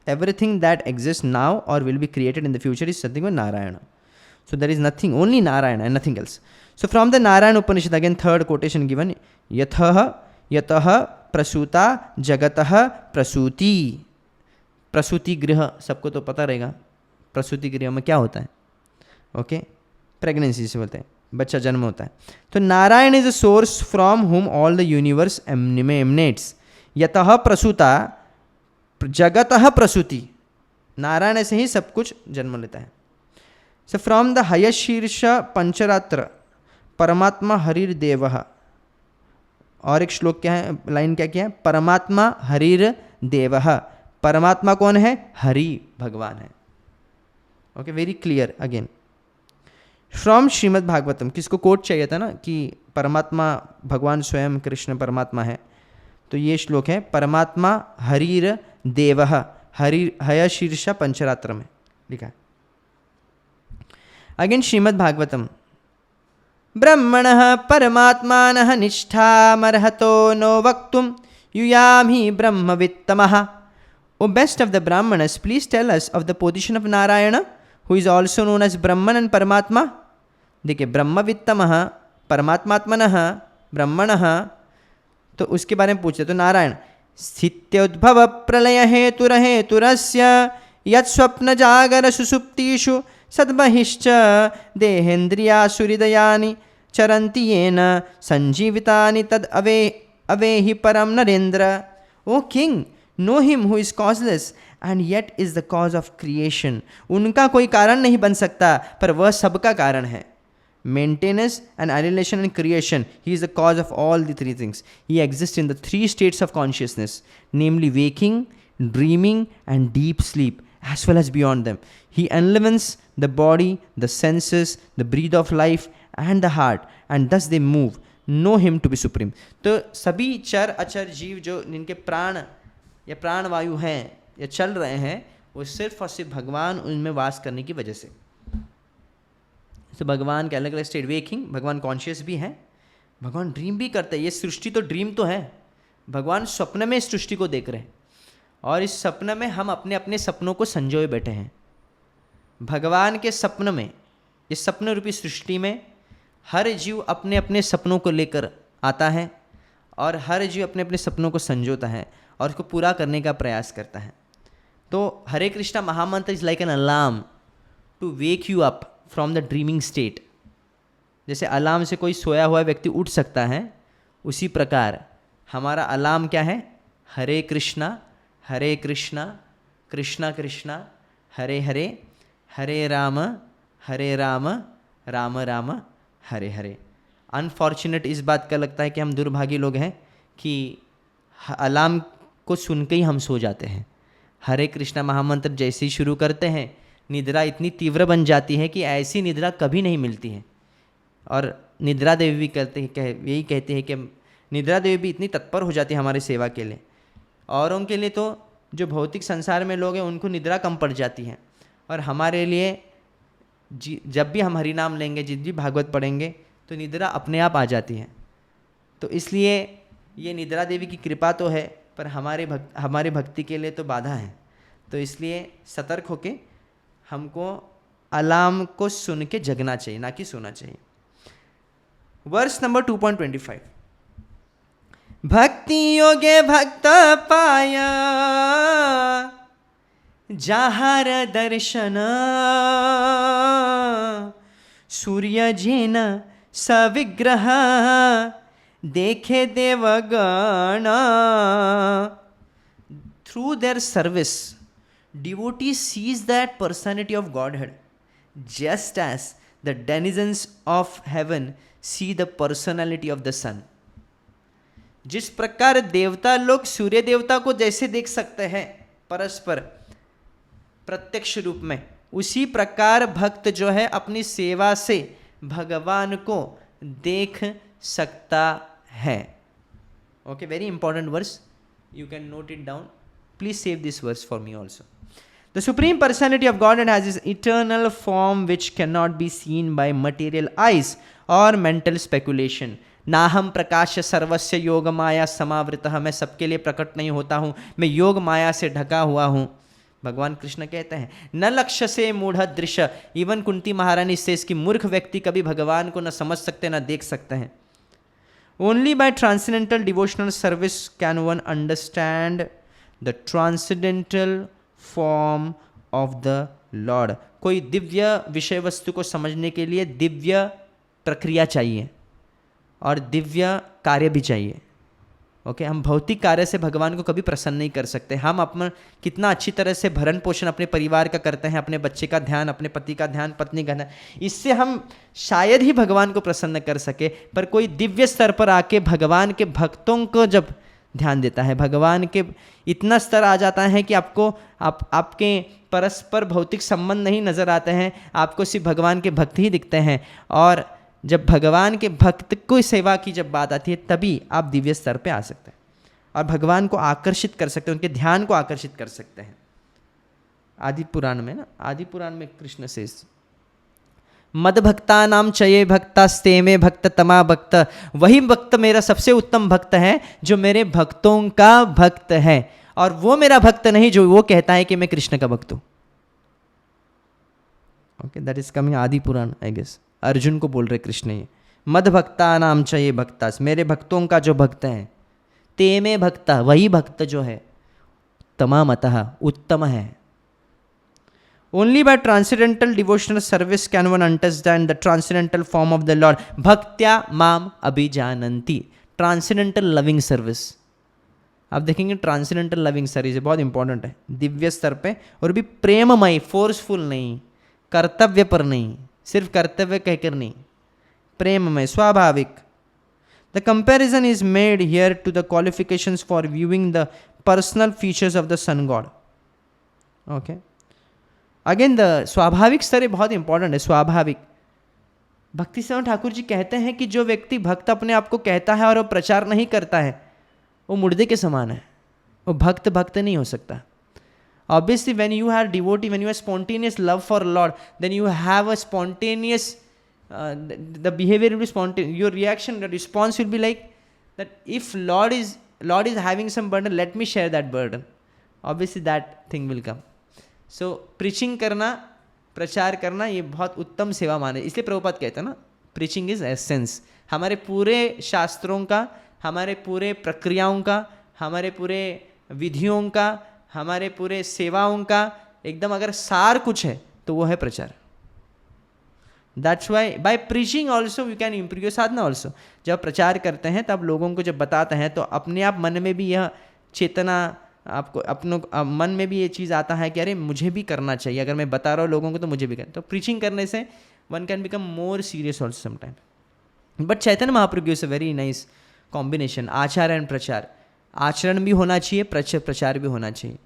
Speaker 1: Everything that exist now और will be created in the future is something with Narayan. So there is nothing, only Narayan and nothing else. So from the Narayan Upanishad again third quotation given. यतः प्रसूता जगतः प्रसूति. प्रसूति गृह सबको तो पता रहेगा, प्रसूति गृह में क्या होता है. ओके, प्रेगनेंसी से बोलते हैं, बच्चा जन्म होता है. तो Narayan is a source from हुम ऑल द यूनिवर्स एमनेट्स. यतः प्रसूता जगतः प्रसूति, नारायण से ही सब कुछ जन्म लेता है. So from the highest Shirsha Pancharatra, Paramatma Harir Devah. और एक श्लोक क्या है, लाइन क्या है, परमात्मा हरिर देवः. परमात्मा कौन है? हरि भगवान है. Okay, very clear. Again from Shrimad Bhagavatam. किसको कोट चाहिए था ना कि परमात्मा भगवान स्वयं कृष्ण परमात्मा है, तो ये श्लोक है परमात्मा हरिर देवः. हरि हय शीर्षा पंचरात्र में लिखा है. अगेन श्रीमद् भागवतम. ब्रह्मणः परमात्मानः निष्ठामर्हतो नो वक्तुं युयामि ब्रह्मवित्तमः. O best of the Brahmanas, please tell us of the position of Narayana, who is also known as Brahman and Paramatma. देखिए, ब्रह्मवित्तमः, परमात्मात्मनः, ब्रह्मणः, तो उसके बारे में पूछते तो नारायण. स्थित्योद्भव प्रलय हेतुरहेतुरस्य यत् स्वप्न जागर सुसुप्तिषु सद्बहिश्च देहेन्द्रियासुहृदयानि चरन्ति येन संजीवितानि तद अवेहि परम नरेन्द्र. O king, know him who is causeless and yet is the cause of creation. उनका कोई कारण नहीं बन सकता पर वह सबका कारण है. Maintenance and annihilation and creation. He is the cause of all the three things. He exists in the three states of consciousness, namely waking, dreaming and deep sleep, as well as beyond them. He enlivens the body, the senses, the breath of life and the heart, and thus they move. Know him to be supreme. तो सभी चर अचर जीव जो जिनके प्राण या प्राण वायु हैं या चल रहे हैं, वो सिर्फ और सिर्फ भगवान उनमें वास करने की वजह से. तो भगवान के अलग अलग स्टेट, वेकिंग, भगवान कॉन्शियस भी हैं, भगवान ड्रीम भी करते हैं. ये सृष्टि तो ड्रीम तो है, भगवान स्वप्न में इस सृष्टि को देख रहे हैं और इस सपने में हम अपने अपने सपनों को संजोए बैठे हैं. भगवान के सपन में, इस सपन रूपी सृष्टि में हर जीव अपने अपने सपनों को लेकर आता है और हर जीव अपने अपने सपनों को संजोता है और उसको पूरा करने का प्रयास करता है. तो Hare Krishna mahamantra is like an alarm to wake you up from the dreaming state. जैसे अलार्म से कोई सोया हुआ व्यक्ति उठ सकता है, उसी प्रकार हमारा अलार्म क्या है? हरे कृष्णा कृष्णा कृष्णा हरे हरे, हरे राम राम राम हरे हरे. अनफॉर्चुनेट इस बात का लगता है कि हम दुर्भागी लोग हैं कि अलार्म को सुन के ही हम सो जाते हैं. हरे कृष्णा महामंत्र जैसे ही शुरू करते हैं, निद्रा इतनी तीव्र बन जाती है कि ऐसी निद्रा कभी नहीं मिलती है. और निद्रा देवी भी यही कहते हैं कि निद्रा देवी भी इतनी तत्पर हो जाती है हमारी सेवा के लिए. औरों के लिए तो जो भौतिक संसार में लोग हैं उनको निद्रा कम पड़ जाती है, और हमारे लिए जब भी हम हरि नाम लेंगे, जिस भी भागवत पढ़ेंगे, तो निद्रा अपने आप आ जाती है. तो इसलिए ये निद्रा देवी की कृपा तो है, पर हमारे भक्ति के लिए तो बाधा है. तो इसलिए सतर्क होके हमको अलार्म को सुन के जगना चाहिए, ना कि सोना चाहिए. Verse number 2.25. भक्ति योगे भक्त पाया जाहर दर्शन सूर्य जिन सविग्रह देखे Devgan. Through their service, devotee sees that personality of Godhead, just as the denizens of heaven see the personality of the sun. जिस प्रकार देवता लोग सूर्य देवता को जैसे देख सकते हैं परस्पर प्रत्यक्ष रूप में, उसी प्रकार भक्त जो है अपनी सेवा से भगवान को देख सकता है. Okay, very important verse, you can note it down. Please save this verse for me also. The supreme personality of god has his eternal form which can not be seen by material eyes और मेंटल स्पेकुलेशन. नाहम प्रकाश सर्वस्य योग माया समावृतः. मैं सबके लिए प्रकट नहीं होता हूँ, मैं योग माया से ढका हुआ हूँ. भगवान कृष्ण कहते हैं न लक्ष्य से मूढ़ दृश्य. इवन कुंती महारानी से इसकी मूर्ख व्यक्ति कभी भगवान को न समझ सकते न देख सकते हैं. Only by transcendental devotional service can one understand the transcendental form of the Lord. कोई दिव्य विषय वस्तु को समझने के लिए दिव्य प्रक्रिया चाहिए और दिव्य कार्य भी चाहिए. ओके हम भौतिक कार्य से भगवान को कभी प्रसन्न नहीं कर सकते। हम अपना कितना अच्छी तरह से भरण पोषण अपने परिवार का करते हैं, अपने बच्चे का ध्यान, अपने पति का ध्यान, पत्नी का ध्यान, इससे हम शायद ही भगवान को प्रसन्न कर सके। पर कोई दिव्य स्तर पर आके भगवान के भक्तों को जब ध्यान देता है, भगवान के इतना स्तर आ जाता है कि आपको आपके परस्पर भौतिक संबंध नहीं नजर आते हैं, आपको सिर्फ भगवान के भक्त ही दिखते हैं। और जब भगवान के भक्त को सेवा की जब बात आती है तभी आप दिव्य स्तर पे आ सकते हैं और भगवान को आकर्षित कर सकते हैं, उनके ध्यान को आकर्षित कर सकते हैं। आदि पुराण में ना, आदि पुराण में कृष्ण से मद भक्ता नाम चये भक्तास्ते में भक्त तमा भक्त, वही भक्त मेरा सबसे उत्तम भक्त है जो मेरे भक्तों का भक्त है, और वो मेरा भक्त नहीं जो वो कहता है कि मैं कृष्ण का भक्त हूं। ओके दैट इज कमिंग आदि पुराण आई गेस। अर्जुन को बोल रहे कृष्ण ये, मद भक्ता नाम चये भक्तास, मेरे भक्तों का जो भक्त है, ते में भक्ता, वही भक्त जो है, तमामतः उत्तम है। Only by transcendental devotional service can one understand the transcendental form of the Lord. Bhaktya mam abhijananti. Transcendental loving service. आप देखेंगे ट्रांसेंडेंटल लविंग सर्विस बहुत इंपॉर्टेंट है दिव्य स्तर पे, और भी प्रेममय, फोर्सफुल नहीं, कर्तव्य पर नहीं, सिर्फ कर्तव्य कहकर नहीं, प्रेममय, स्वाभाविक। The comparison is made here to the qualifications for viewing the personal features of the sun god. Okay again the स्वाभाविक स्तर बहुत इंपॉर्टेंट है। स्वाभाविक, भक्ति सिंह ठाकुर जी कहते हैं कि जो व्यक्ति भक्त अपने आप को कहता है और वो प्रचार नहीं करता है, वो मुर्दे के समान है, वो भक्त नहीं हो सकता। Obviously, when you are devotee, when you have spontaneous love for Lord, then you have a spontaneous, the behavior will be spontaneous. Your reaction, the response will be like that. If Lord is having some burden, let me share that burden. Obviously, that thing will come. So, preaching करना, प्रचार करना, ये बहुत उत्तम सेवा माने। इसलिए प्रभुपाद कहते हैं ना, preaching is essence। हमारे पूरे शास्त्रों का, हमारे पूरे प्रक्रियाओं का, हमारे पूरे विधियों का, हमारे पूरे सेवाओं का एकदम अगर सार कुछ है तो वो है प्रचार। That's why by preaching also you can improve your sadhana also. जब प्रचार करते हैं तब लोगों को जब बताते हैं तो अपने आप मन में भी यह चेतना, आपको अपनों मन में भी ये चीज़ आता है कि अरे मुझे भी करना चाहिए, अगर मैं बता रहा हूँ लोगों को तो मुझे भी करना। तो प्रीचिंग करने से one can become more serious also sometime. But Chaitanya Mahaprabhu gives a very nice combination, आचार एंड प्रचार। आचरण भी होना चाहिए, प्रचार भी होना चाहिए।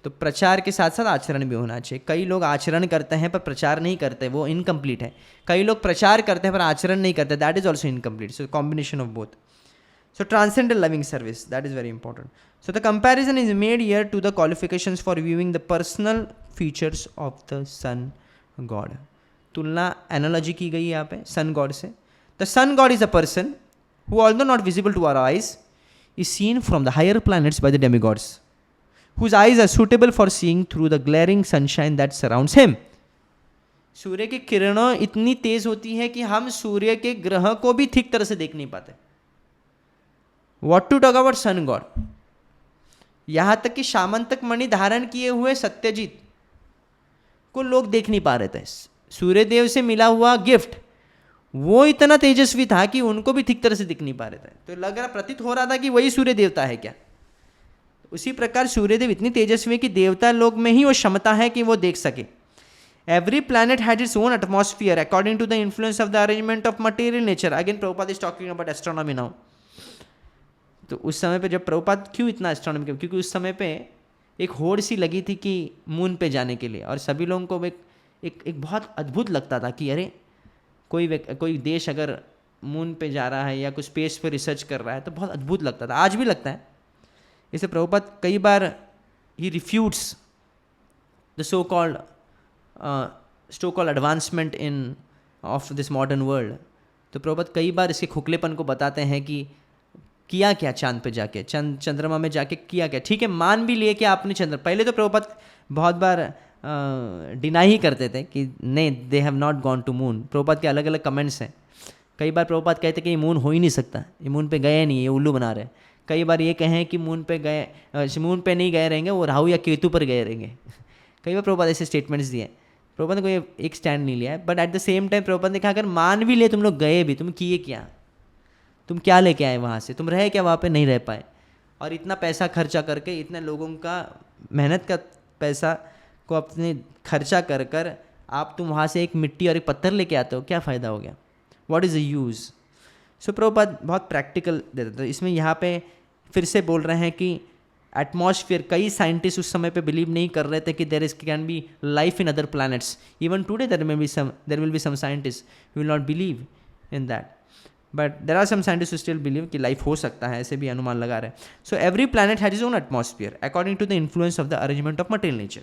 Speaker 1: तो प्रचार के साथ साथ आचरण भी होना चाहिए। कई लोग आचरण करते हैं पर प्रचार नहीं करते, वो इनकम्प्लीट है। कई लोग प्रचार करते हैं पर आचरण नहीं करते, that is also incomplete. So combination of both. So transcendental loving service, that is very important. So the comparison is made here to the qualifications for viewing the personal features of the sun god. तुलना एनालॉजी की गई यहाँ पे सन गॉड से। The sun god is a person who although not visible to our eyes is seen from the higher planets by the demigods, whose eyes are suitable for seeing through the glaring sunshine that surrounds him. सूर्य की किरणें इतनी तेज होती है कि हम सूर्य के ग्रह को भी ठीक तरह से देख नहीं पाते। What to talk about sun god? यहां तक कि सामंतक मणि धारण किए हुए सत्यजीत को लोग देख नहीं पा रहे थे। सूर्य देव से मिला हुआ गिफ्ट वो इतना तेजस्वी था कि उनको भी ठीक तरह से दिख नहीं पा रहे थे। तो लग रहा, प्रतीत हो रहा था कि वही सूर्य देवता है क्या। उसी प्रकार सूर्यदेव इतनी तेजस्वी है कि देवता लोग में ही वो क्षमता है कि वो देख सके। Every planet has its own atmosphere according to the influence of the arrangement of material nature. Again Prabhupada is talking about astronomy now. तो उस समय पे जब प्रभुपाद क्यों इतना एस्ट्रोनॉमी, क्योंकि उस समय पे एक होड़ सी लगी थी कि मून पे जाने के लिए, और सभी लोगों को एक बहुत अद्भुत लगता था कि अरे कोई देश अगर मून पे जा रहा है या कुछ स्पेस पे रिसर्च कर रहा है तो बहुत अद्भुत लगता था, आज भी लगता है। इसे प्रभुपाद कई बार he refutes the so called advancement in of this modern world. तो प्रभुपाद कई बार इसके खोखलेपन को बताते हैं कि किया क्या चांद पे जाके, चंद्रमा में जाके किया क्या। ठीक है, मान भी लिए कि आपने पहले तो प्रभुपाद बहुत बार डिनाई ही करते थे कि नहीं, they have not gone to moon. Prabhupada के अलग अलग कमेंट्स हैं। कई बार प्रभुपाद कहते कि ये मून हो ही नहीं सकता, ये मून पे गए नहीं, ये उल्लू बना रहे। कई बार ये कहें कि मून पे नहीं गए रहेंगे, वो राहु या केतु पर गए रहेंगे। कई बार प्रभुपाद ऐसे स्टेटमेंट्स दिए। प्रभुपाद ने कोई एक स्टैंड नहीं लिया है, but at the same time Prabhupada ने कहा अगर मान भी लिए तुम लोग गए भी, तुम किए क्या। तुम क्या लेके आए वहाँ से, तुम रहे क्या वहाँ पे, नहीं रह पाए। और इतना पैसा खर्चा करके, इतने लोगों का मेहनत का पैसा को अपने खर्चा कर कर आप तुम वहाँ से एक मिट्टी और एक पत्थर लेके आते हो, क्या फ़ायदा हो गया, व्हाट इज़ द यूज़। सो प्रभुपाद बहुत प्रैक्टिकल देते थे इसमें। यहाँ पे फिर से बोल रहे हैं कि एटमॉस्फेयर, कई साइंटिस्ट उस समय पे बिलीव नहीं कर रहे थे कि there is can be life in other planets. Even today there will be some scientist will not believe in that, but there are some scientist still believe कि लाइफ हो सकता है, ऐसे भी अनुमान लगा रहे हैं। So every planet has is own atmosphere according to the influence of the arrangement of material nature.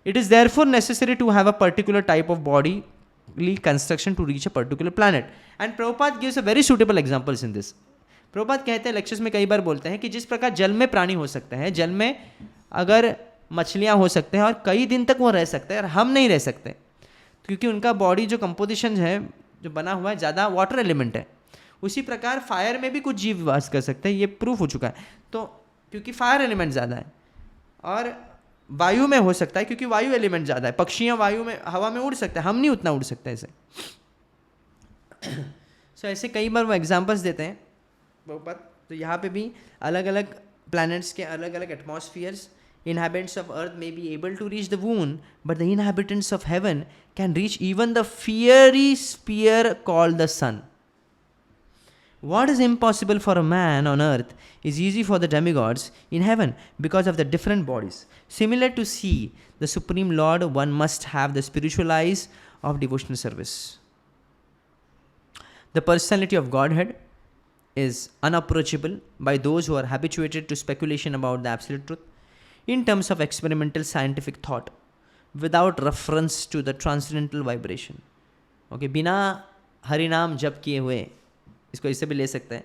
Speaker 1: It is therefore necessary to have a particular type of bodily construction to reach a particular planet. And Prabhupada gives a very suitable examples in this. Prabhupada कहते हैं, लेक्चर्स में कई बार बोलते हैं कि जिस प्रकार जल में प्राणी हो सकते हैं, जल में अगर मछलियाँ हो सकते हैं और कई दिन तक वो रह सकते हैं और हम नहीं रह सकते, क्योंकि उनका बॉडी जो कंपोजिशन है, जो बना हुआ है, ज़्यादा वाटर एलिमेंट है। उसी प्रकार फायर में भी कुछ जीव वास कर सकते हैं, ये प्रूफ हो चुका है। तो क्योंकि फायर एलिमेंट ज़्यादा है, और वायु में हो सकता है क्योंकि वायु एलिमेंट ज़्यादा है। पक्षियाँ वायु में, हवा में उड़ सकते हैं, हम नहीं उतना उड़ सकते ऐसे। सो ऐसे कई बार वो एग्जांपल्स देते हैं बहुत। तो यहाँ पे भी अलग अलग प्लैनेट्स के अलग अलग एटमॉस्फियर्स, inhabitants of earth may be able to reach the moon, but the inhabitants of heaven can reach even the fiery sphere called the sun. What is impossible for a man on earth is easy for the demigods in heaven because of the different bodies. Similar to see the Supreme Lord, one must have the spiritual eyes of devotional service. The personality of Godhead is unapproachable by those who are habituated to speculation about the absolute truth in terms of experimental scientific thought without reference to the transcendental vibration. Okay, बिना हरिनाम जप किए हुए, इसको इससे भी ले सकते हैं,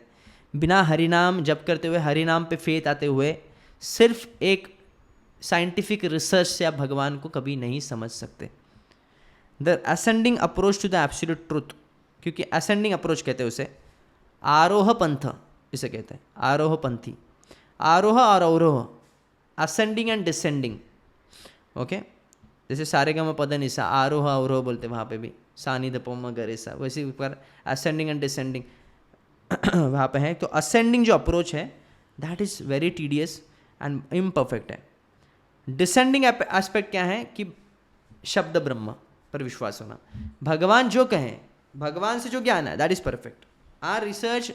Speaker 1: बिना हरिनाम जप करते हुए, हरिनाम पे फेथ आते हुए, सिर्फ एक साइंटिफिक रिसर्च से आप भगवान को कभी नहीं समझ सकते। The ascending approach to the absolute truth, क्योंकि असेंडिंग अप्रोच कहते हैं उसे, आरोह पंथ इसे कहते हैं, आरोह पंथी, आरोह और अवरोह, असेंडिंग एंड डिसेंडिंग। ओके, जैसे सारे गा पद निशा, आरोह अवरोह बोलते वहाँ पे भी, सानी द पोम गरेसा, वैसे ऊपर असेंडिंग एंड डिसेंडिंग वहाँ पे है। तो असेंडिंग जो अप्रोच है that is very tedious and imperfect है। डिसेंडिंग एस्पेक्ट क्या है कि शब्द ब्रह्म पर विश्वास होना, भगवान जो कहें, भगवान से जो ज्ञान है, that is perfect. Our research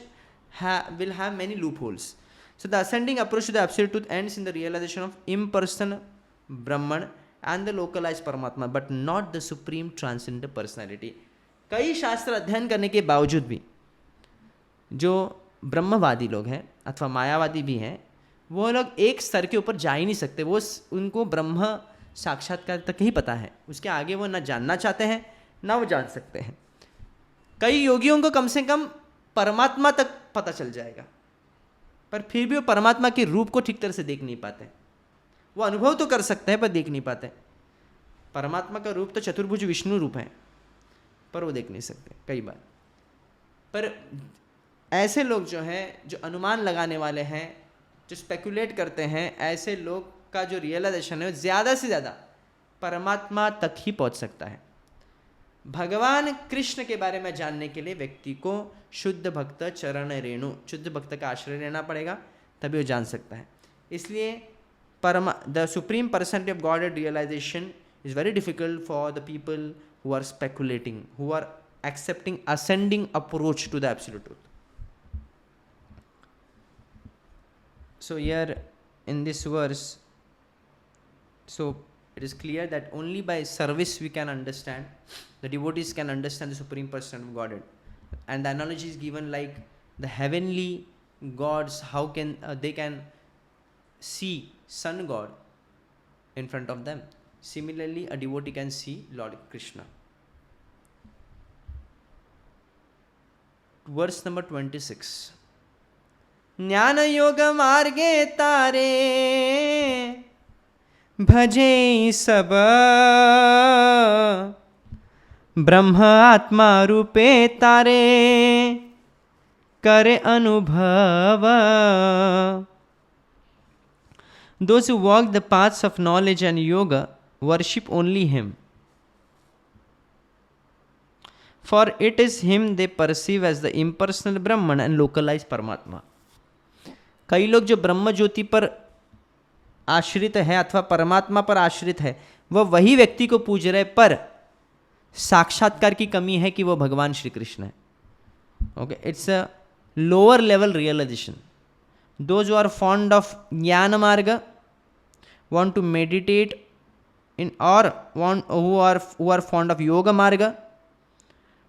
Speaker 1: will have many loopholes. So the ascending approach to the absolute truth ends in the realization of impersonal Brahman and the localized Paramatma, but not the supreme transcendental personality. कई शास्त्र अध्ययन करने के बावजूद भी जो ब्रह्मवादी लोग हैं अथवा मायावादी भी हैं, वो लोग एक स्तर के ऊपर जा ही नहीं सकते। वो उनको ब्रह्म साक्षात्कार तक ही पता है, उसके आगे वो ना जानना चाहते हैं ना वो जान सकते हैं। कई योगियों को कम से कम परमात्मा तक पता चल जाएगा, पर फिर भी वो परमात्मा के रूप को ठीक तरह से देख नहीं पाते। वो अनुभव तो कर सकते हैं पर देख नहीं पाते। परमात्मा का रूप तो चतुर्भुज विष्णु रूप है, पर वो देख नहीं सकते कई बार। पर ऐसे लोग जो हैं, जो अनुमान लगाने वाले हैं, जो स्पेकुलेट करते हैं, ऐसे लोग का जो रियलाइजेशन है ज़्यादा से ज़्यादा परमात्मा तक ही पहुंच सकता है। भगवान कृष्ण के बारे में जानने के लिए व्यक्ति को शुद्ध भक्त चरण रेणु, शुद्ध भक्त का आश्रय लेना पड़ेगा, तभी वो जान सकता है। इसलिए the supreme personality of god realization is very difficult for the people who are speculating, who are accepting ascending approach to the absolute truth. So here in this verse, so it is clear that only by service we can understand, the devotees can understand the supreme person of Godhead. And the analogy is given like the heavenly gods, how can they can see sun god in front of them. Similarly a devotee can see Lord Krishna. Verse number 26, ज्ञान योग मार्गे तारे भजे सब ब्रह्म आत्मा रूपे तारे करे अनुभव। Those who walk the paths of knowledge and yoga worship only him, for it is him they perceive as the impersonal Brahman and localize Paramatma. कई लोग जो ब्रह्म ज्योति पर आश्रित है अथवा परमात्मा पर आश्रित है, वह वही व्यक्ति को पूज रहे, पर साक्षात्कार की कमी है कि वो भगवान श्री कृष्ण है। Okay, it's a lower level realization. Those who are fond of gyan marg, want to meditate in, or who are fond of yoga marga,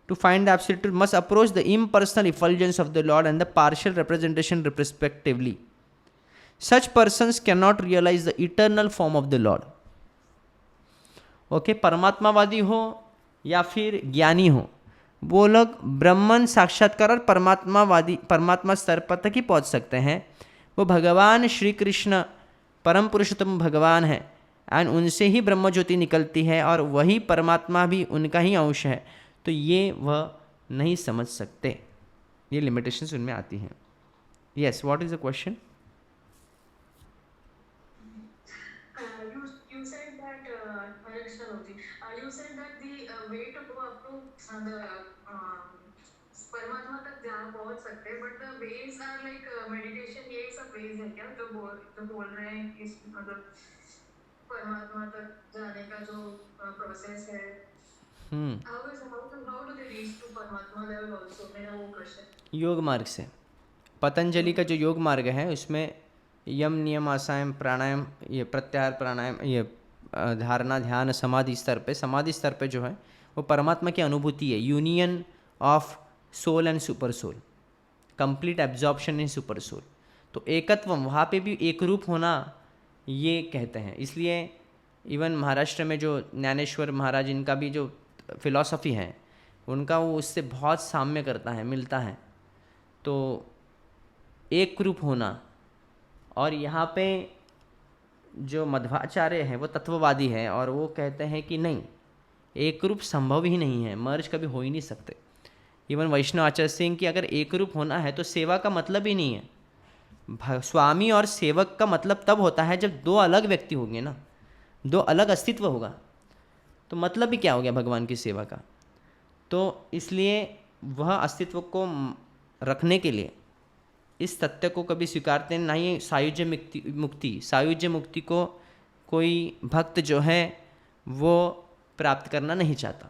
Speaker 1: to find the absolute truth must approach the impersonal effulgence of the Lord and the partial representation respectively. Such persons cannot realize the eternal form of the Lord. Okay, परमात्मावादी हो या फिर ज्ञानी हो, वो लोग ब्रह्मन साक्षात्कार और परमात्मा स्तर पर तक ही पहुंच सकते हैं। वो भगवान श्री कृष्ण परम पुरुषोत्तम भगवान है एंड उनसे ही ब्रह्म ज्योति निकलती है और वही परमात्मा भी उनका ही अंश है, तो ये वह नहीं समझ सकते, ये लिमिटेशंस उनमें आती हैं। Yes, what is the question?
Speaker 2: Paramatma तक जहाँ पहुँच सकते हैं, but the ways are like meditation, ये सब वेज है क्या जो बोल रहे हैं इस मतलब परमात्मा तक जाने का जो प्रोसेस है? How do they reach to Paramatma level also? मेरा वो क्वेश्चन।
Speaker 1: योग मार्ग से। पतंजलि का जो योग मार्ग है उसमें यम नियम आसन प्राणायाम, ये प्रत्याहार प्राणायाम, ये धारणा ध्यान समाधि स्तर पे जो है वो परमात्मा की अनुभूति है, union of soul and super soul, complete absorption in super soul. तो एकत्व, वहाँ पे भी एक रूप होना ये कहते हैं। इसलिए इवन महाराष्ट्र में जो ज्ञानेश्वर महाराज, इनका भी जो फिलॉसफी है उनका, वो उससे बहुत साम्य करता है, मिलता है। तो एक रूप होना, और यहाँ पे जो मध्वाचार्य है वो तत्ववादी है और वो कहते हैं कि नहीं, एक रूप संभव ही नहीं है, मर्ज कभी हो ही नहीं सकते। इवन वैष्णव आचार्य सिंह की अगर एक रूप होना है तो सेवा का मतलब ही नहीं है। स्वामी और सेवक का मतलब तब होता है जब दो अलग व्यक्ति होंगे ना, दो अलग अस्तित्व होगा, तो मतलब भी क्या हो गया भगवान की सेवा का। तो इसलिए वह अस्तित्व को रखने के लिए इस तथ्य को कभी स्वीकारते नहीं। सायुज्य मुक्ति को कोई भक्त जो है वो प्राप्त करना नहीं चाहता।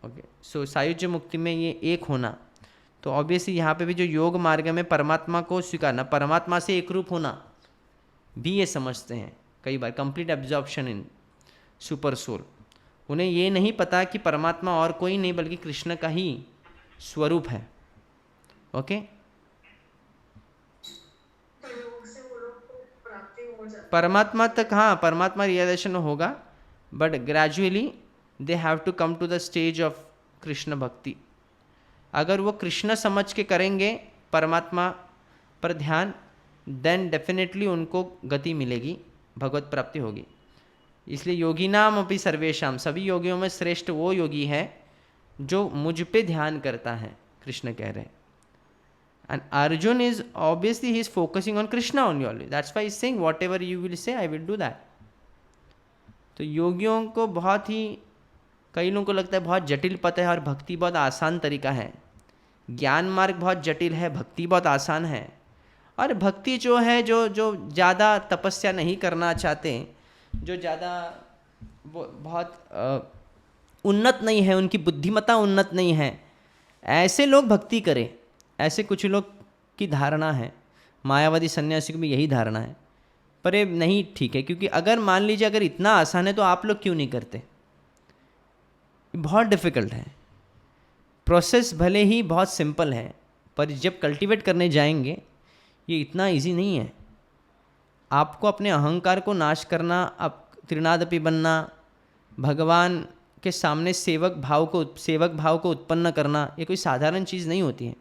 Speaker 1: ओके, सो सायुज्य मुक्ति में ये एक होना, तो ऑब्वियसली यहाँ पे भी जो योग मार्ग में परमात्मा को स्वीकारना, परमात्मा से एक रूप होना भी ये समझते हैं कई बार, complete absorption in super soul. उन्हें ये नहीं पता कि परमात्मा और कोई नहीं बल्कि कृष्ण का ही स्वरूप है। ओके, परमात्मा तक, हाँ, परमात्मा रियलाइजेशन होगा, but gradually they have to come to the stage of Krishna bhakti. अगर वो कृष्ण समझ के करेंगे परमात्मा पर ध्यान, देन डेफिनेटली उनको गति मिलेगी, भगवत प्राप्ति होगी। इसलिए योगी नाम अपनी सर्वेशम, सभी योगियों में श्रेष्ठ वो योगी है जो मुझ पे ध्यान करता है, कृष्ण कह रहे हैं। And Arjun is obviously he is focusing on Krishna only. That's why he is saying whatever you will say I will do that. तो योगियों को बहुत ही, कई लोगों को लगता है बहुत जटिल पथ है और भक्ति बहुत आसान तरीका है। ज्ञान मार्ग बहुत जटिल है, भक्ति बहुत आसान है। और भक्ति जो है, जो ज़्यादा तपस्या नहीं करना चाहते, जो ज़्यादा बहुत उन्नत नहीं है, उनकी बुद्धिमत्ता उन्नत नहीं है, ऐसे लोग भक्ति करें, ऐसे कुछ लोग की धारणा है। मायावादी सन्यासी की भी यही धारणा है, पर ये नहीं ठीक है। क्योंकि अगर मान लीजिए अगर इतना आसान है तो आप लोग क्यों नहीं करते? बहुत डिफ़िकल्ट है प्रोसेस, भले ही बहुत सिंपल है, पर जब कल्टीवेट करने जाएंगे ये इतना इजी नहीं है। आपको अपने अहंकार को नाश करना, अब त्रिनादपि बनना, भगवान के सामने सेवक भाव को उत्पन्न करना, ये कोई साधारण चीज़ नहीं होती है।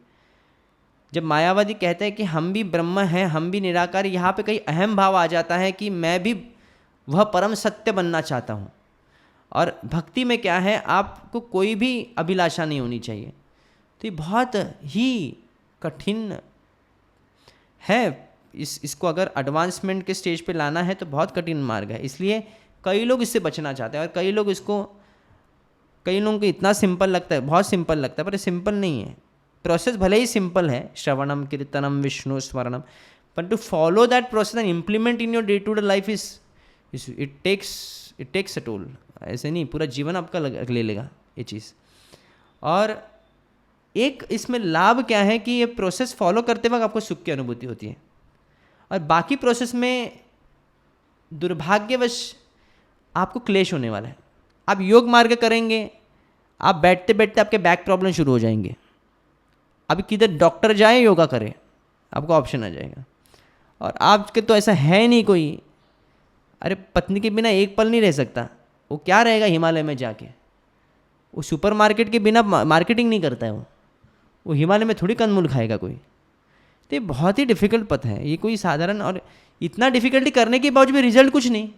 Speaker 1: जब मायावादी कहते हैं कि हम भी ब्रह्म हैं, हम भी निराकार, यहाँ पे कई अहम भाव आ जाता है कि मैं भी वह परम सत्य बनना चाहता हूँ। और भक्ति में क्या है, आपको कोई भी अभिलाषा नहीं होनी चाहिए। तो ये बहुत ही कठिन है, इसको अगर एडवांसमेंट के स्टेज पे लाना है तो बहुत कठिन मार्ग है। इसलिए कई लोग इससे बचना चाहते हैं और कई लोग इसको कई लोगों को इतना सिंपल लगता है, बहुत सिंपल लगता है, पर सिंपल नहीं है। प्रोसेस भले ही सिंपल है, श्रवणम कीर्तनम Vishnu स्मरणम, but to follow that process and implement in your day to day life is it takes a toll। ऐसे नहीं पूरा जीवन आपका ले लेगा ये चीज़। और एक इसमें लाभ क्या है कि ये प्रोसेस फॉलो करते वक्त आपको सुख की अनुभूति होती है, और बाकी प्रोसेस में दुर्भाग्यवश आपको क्लेश होने वाला है। आप योग मार्ग करेंगे, आप बैठते बैठते आपके बैक प्रॉब्लम शुरू हो जाएंगे। अभी किधर डॉक्टर जाए योगा करे, आपको ऑप्शन आ जाएगा। और आपके तो ऐसा है नहीं कोई, अरे पत्नी के बिना एक पल नहीं रह सकता, वो क्या रहेगा हिमालय में जाके। वो सुपरमार्केट के बिना मार्केटिंग नहीं करता है, वो हिमालय में थोड़ी कंदमूल खाएगा कोई। तो ये बहुत ही डिफ़िकल्ट पथ है ये, कोई साधारण, और इतना डिफ़िकल्टी करने के बावजूद भी रिजल्ट कुछ नहीं,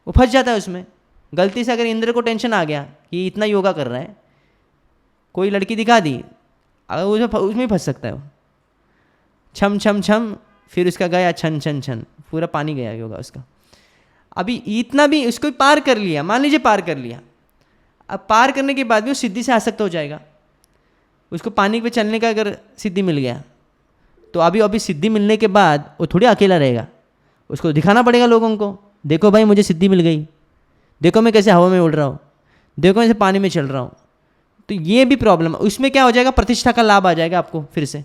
Speaker 1: वो फंस जाता है उसमें। गलती से अगर इंद्र को टेंशन आ गया कि इतना योगा कर रहा है, कोई लड़की दिखा दी, अगर उसमें फंस सकता है वो। छम छम छम, फिर उसका गया छन छन छन, पूरा पानी गया योगा उसका। अभी इतना भी उसको पार कर लिया, मान लीजिए पार कर लिया, अब पार करने के बाद भी वो सिद्धि से आसक्त हो जाएगा। उसको पानी पे चलने का अगर सिद्धि मिल गया, तो अभी सिद्धि मिलने के बाद वो थोड़ी अकेला रहेगा, उसको दिखाना पड़ेगा लोगों को, देखो भाई मुझे सिद्धि मिल गई, देखो मैं कैसे हवा में उड़ रहा हूँ, देखो ऐसे पानी में चल रहा हूँ। तो ये भी प्रॉब्लम है। उसमें क्या हो जाएगा, प्रतिष्ठा का लाभ आ जाएगा आपको, फिर से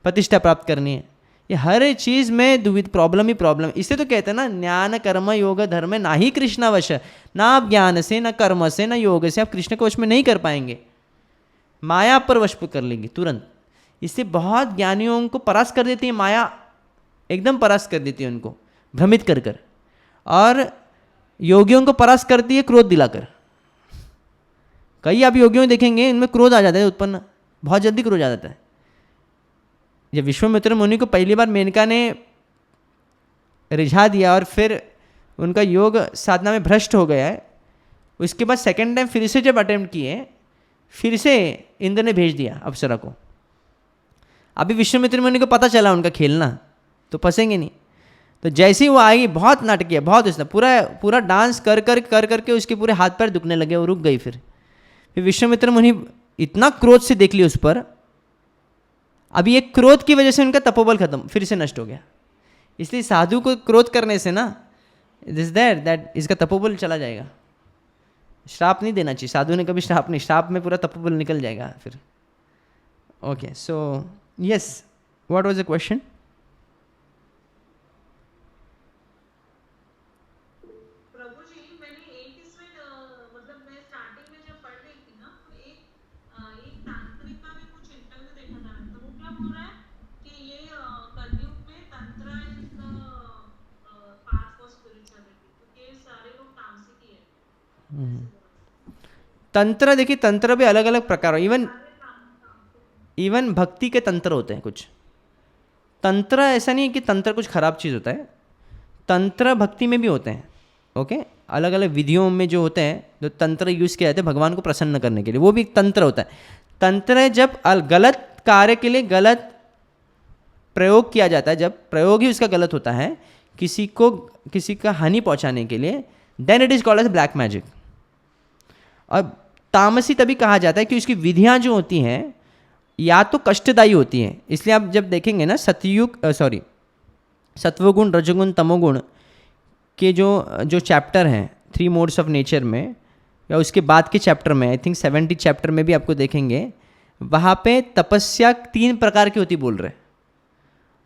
Speaker 1: प्रतिष्ठा प्राप्त करनी है। ये हर चीज़ में दुविध प्रॉब्लम ही प्रॉब्लम। इससे तो कहते हैं ना, ज्ञान कर्म योग धर्म ना ही कृष्ण वश। ना आप ज्ञान से, ना कर्म से, ना योग से आप कृष्ण को वश में नहीं कर पाएंगे, माया पर वश कर लेंगे तुरंत। इससे बहुत ज्ञानियों को परास्त कर देती है माया, एकदम परास्त कर देती है उनको भ्रमित कर कर, और योगियों को परास्त करती है क्रोध दिलाकर। कई आप योगियों देखेंगे इनमें क्रोध आ जाता है उत्पन्न, बहुत जल्दी क्रोध आ जाता है। जब विश्वामित्र मुनि को पहली बार मेनका ने रिझा दिया और फिर उनका योग साधना में भ्रष्ट हो गया है, उसके बाद सेकेंड टाइम फिर से जब अटेम्प्ट किए, फिर से इंद्र ने भेज दिया अप्सरा को। अभी विश्वामित्र मुनि को पता चला उनका खेलना, तो फंसेंगे नहीं। तो जैसे ही वो आई, बहुत नाटकीय, बहुत उसने पूरा डांस कर करके उसके पूरे हाथ पैर दुखने लगे, वो रुक गई। फिर विश्वामित्र मुनि इतना क्रोध से देख लिया उस पर, अभी एक क्रोध की वजह से उनका तपोबल खत्म, फिर से नष्ट हो गया। इसलिए साधु को क्रोध करने से ना, दिस दैट इसका तपोबल चला जाएगा। श्राप नहीं देना चाहिए, साधु ने कभी श्राप नहीं, श्राप में पूरा तपोबल निकल जाएगा फिर। Okay, so yes, what was the question? तंत्र, देखिए तंत्र भी अलग अलग प्रकार, इवन भक्ति के तंत्र होते हैं कुछ। तंत्र ऐसा नहीं है कि तंत्र कुछ खराब चीज़ होता है, तंत्र भक्ति में भी होते हैं। ओके, अलग अलग विधियों में जो होते हैं, जो तंत्र यूज़ किया जाता है भगवान को प्रसन्न करने के लिए, वो भी एक तंत्र होता है। तंत्र जब गलत कार्य के लिए गलत प्रयोग किया जाता है, जब प्रयोग ही उसका गलत होता है किसी का हानि पहुंचाने के लिए, then it is called as black magic. और तामसी तभी कहा जाता है कि उसकी विधियां जो होती हैं या तो कष्टदायी होती हैं। इसलिए आप जब देखेंगे ना सत्वगुण रजोगुण तमोगुण के जो चैप्टर हैं 3 मोड्स ऑफ नेचर में, या उसके बाद के चैप्टर में, आई थिंक 70 चैप्टर में भी आपको देखेंगे, वहाँ पे तपस्या 3 प्रकार की होती बोल रहे।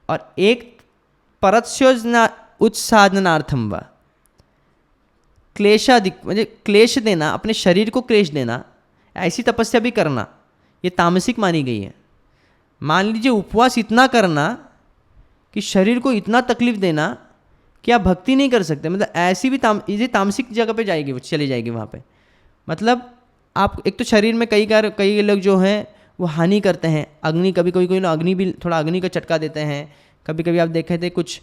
Speaker 1: और एक परत्योजना उत्साधनार्थम व क्लेशाधिक, म्हणजे क्लेश देना, अपने शरीर को क्लेश देना, ऐसी तपस्या भी करना, ये तामसिक मानी गई है। मान लीजिए उपवास इतना करना कि शरीर को इतना तकलीफ देना कि आप भक्ति नहीं कर सकते, मतलब ऐसी भी ये तामसिक जगह पे जाएगी, वो चली जाएगी वहाँ पे। मतलब आप एक तो शरीर में कई लोग जो हैं वो हानि करते हैं, अग्नि, कभी कोई लोग अग्नि भी, थोड़ा अग्नि का चटका देते हैं। कभी कभी आप देखे थे कुछ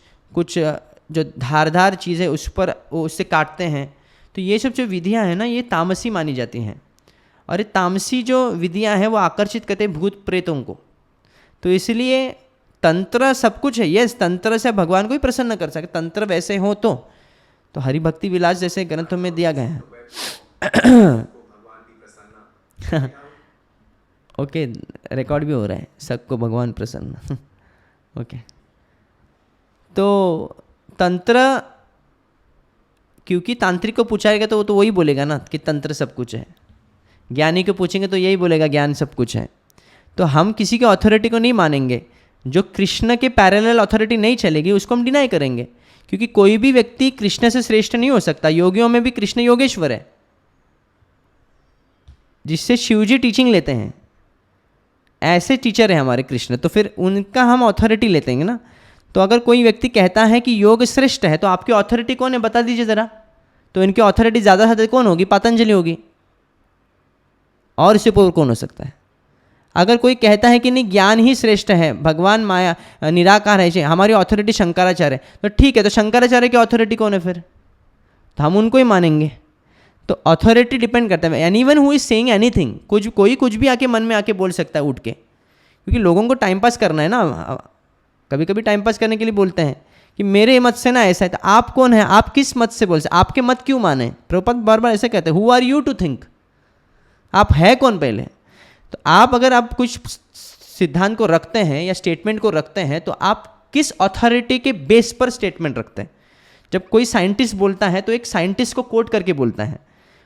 Speaker 1: जो धारदार चीज़ें उस पर वो उससे काटते हैं। तो ये सब जो विधियाँ हैं ना, ये तामसी मानी जाती हैं। और ये तामसी जो विधियाँ हैं वो आकर्षित करते हैं भूत प्रेतों को। तो इसलिए तंत्र सब कुछ है, यस, तंत्र से भगवान को ही प्रसन्न कर सके। तंत्र वैसे हो तो हरि भक्ति विलास जैसे ग्रंथों में दिया गया है। ओके, रिकॉर्ड भी हो रहा है, सबको भगवान प्रसन्न। ओके, तो तंत्र, क्योंकि तांत्रिक को पूछाएगा तो वो तो वही बोलेगा ना कि तंत्र सब कुछ है, ज्ञानी को पूछेंगे तो यही बोलेगा ज्ञान सब कुछ है। तो हम किसी के अथॉरिटी को नहीं मानेंगे, जो कृष्ण के पैरेलल अथॉरिटी नहीं चलेगी उसको हम डिनाई करेंगे, क्योंकि कोई भी व्यक्ति कृष्ण से श्रेष्ठ नहीं हो सकता। योगियों में भी कृष्ण योगेश्वर है, जिससे शिवजी टीचिंग लेते हैं, ऐसे टीचर हैं हमारे कृष्ण, तो फिर उनका हम अथॉरिटी लेते हैं ना। तो अगर कोई व्यक्ति कहता है कि योग श्रेष्ठ है, तो आपकी अथॉरिटी कौन है बता दीजिए ज़रा। तो इनकी अथॉरिटी ज़्यादा से ज़्यादा कौन होगी? पतंजलि होगी, और इससे ऊपर कौन हो सकता है? अगर कोई कहता है कि नहीं ज्ञान ही श्रेष्ठ है, भगवान माया निराकार है, हमारी अथॉरिटी शंकराचार्य है, तो ठीक है, तो शंकराचार्य की अथॉरिटी कौन है फिर? तो हम उनको ही मानेंगे। तो अथॉरिटी डिपेंड करता है, any one who is saying anything, कुछ भी आके मन में आके बोल सकता है उठ के, क्योंकि लोगों को टाइम पास करना है ना। कभी कभी टाइम पास करने के लिए बोलते हैं कि मेरे मत से ना ऐसा है, तो आप कौन है? आप किस मत से बोल सकते? आपके मत क्यों माने? प्रभुपाद बार बार ऐसे कहते हैं, who are you to think, आप है कौन पहले? तो आप अगर आप कुछ सिद्धांत को रखते हैं या स्टेटमेंट को रखते हैं, तो आप किस अथॉरिटी के बेस पर स्टेटमेंट रखते हैं? जब कोई साइंटिस्ट बोलता है तो एक साइंटिस्ट को कोट करके बोलता है,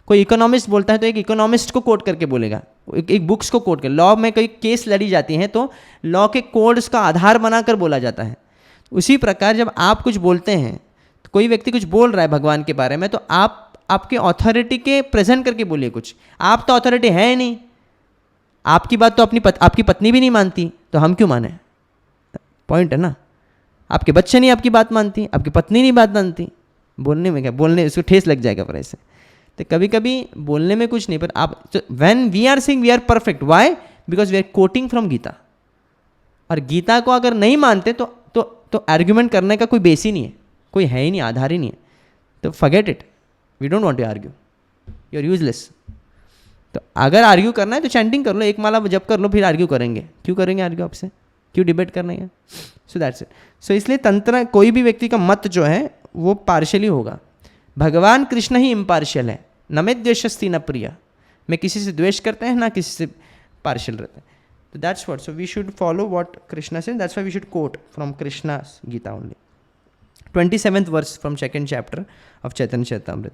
Speaker 1: कोई इकोनॉमिस्ट बोलता है तो एक इकोनॉमिस्ट को कोट करके बोलेगा, एक बुक्स को कोट कर। लॉ में कई केस लड़ी जाती हैं तो लॉ के कोड्स का आधार बनाकर बोला जाता है। उसी प्रकार जब आप कुछ बोलते हैं, तो कोई व्यक्ति कुछ बोल रहा है भगवान के बारे में, तो आप आपके अथॉरिटी के प्रेजेंट करके बोलिए कुछ। आप तो अथॉरिटी है ही नहीं, आपकी बात तो आपकी पत्नी भी नहीं मानती, तो हम क्यों माने? पॉइंट है ना। आपके बच्चे नहीं आपकी बात मानती, आपकी पत्नी नहीं बात मानती, बोलने में क्या, बोलने उसको ठेस लग जाएगा पर ऐसे। तो कभी कभी बोलने में कुछ नहीं, पर आप when we are saying we are perfect, why? Because we are quoting from Gita. और गीता को अगर नहीं मानते तो आर्ग्यूमेंट करने का कोई बेस ही नहीं है, कोई है ही नहीं, आधार ही नहीं है। तो forget it, we don't want to argue, you are useless. तो अगर आर्ग्यू करना है तो चैंटिंग कर लो, एक माला जप कर लो, फिर आर्ग्यू करेंगे। क्यों करेंगे आर्ग्यू आपसे? क्यों डिबेट करना है? So that's it. सो इसलिए तंत्र, कोई भी व्यक्ति का मत जो है वो पार्शियली होगा। भगवान कृष्ण ही इम्पार्शियल है। न मे द्वेषस्ति न प्रिय, मैं किसी से द्वेष करते हैं ना किसी से पार्शियल रहते हैं। तो that's what, so we should follow what Krishna said, that's why we should quote from Krishna Gita only. 27th verse from 2nd chapter of Chaitanya Charitamrita.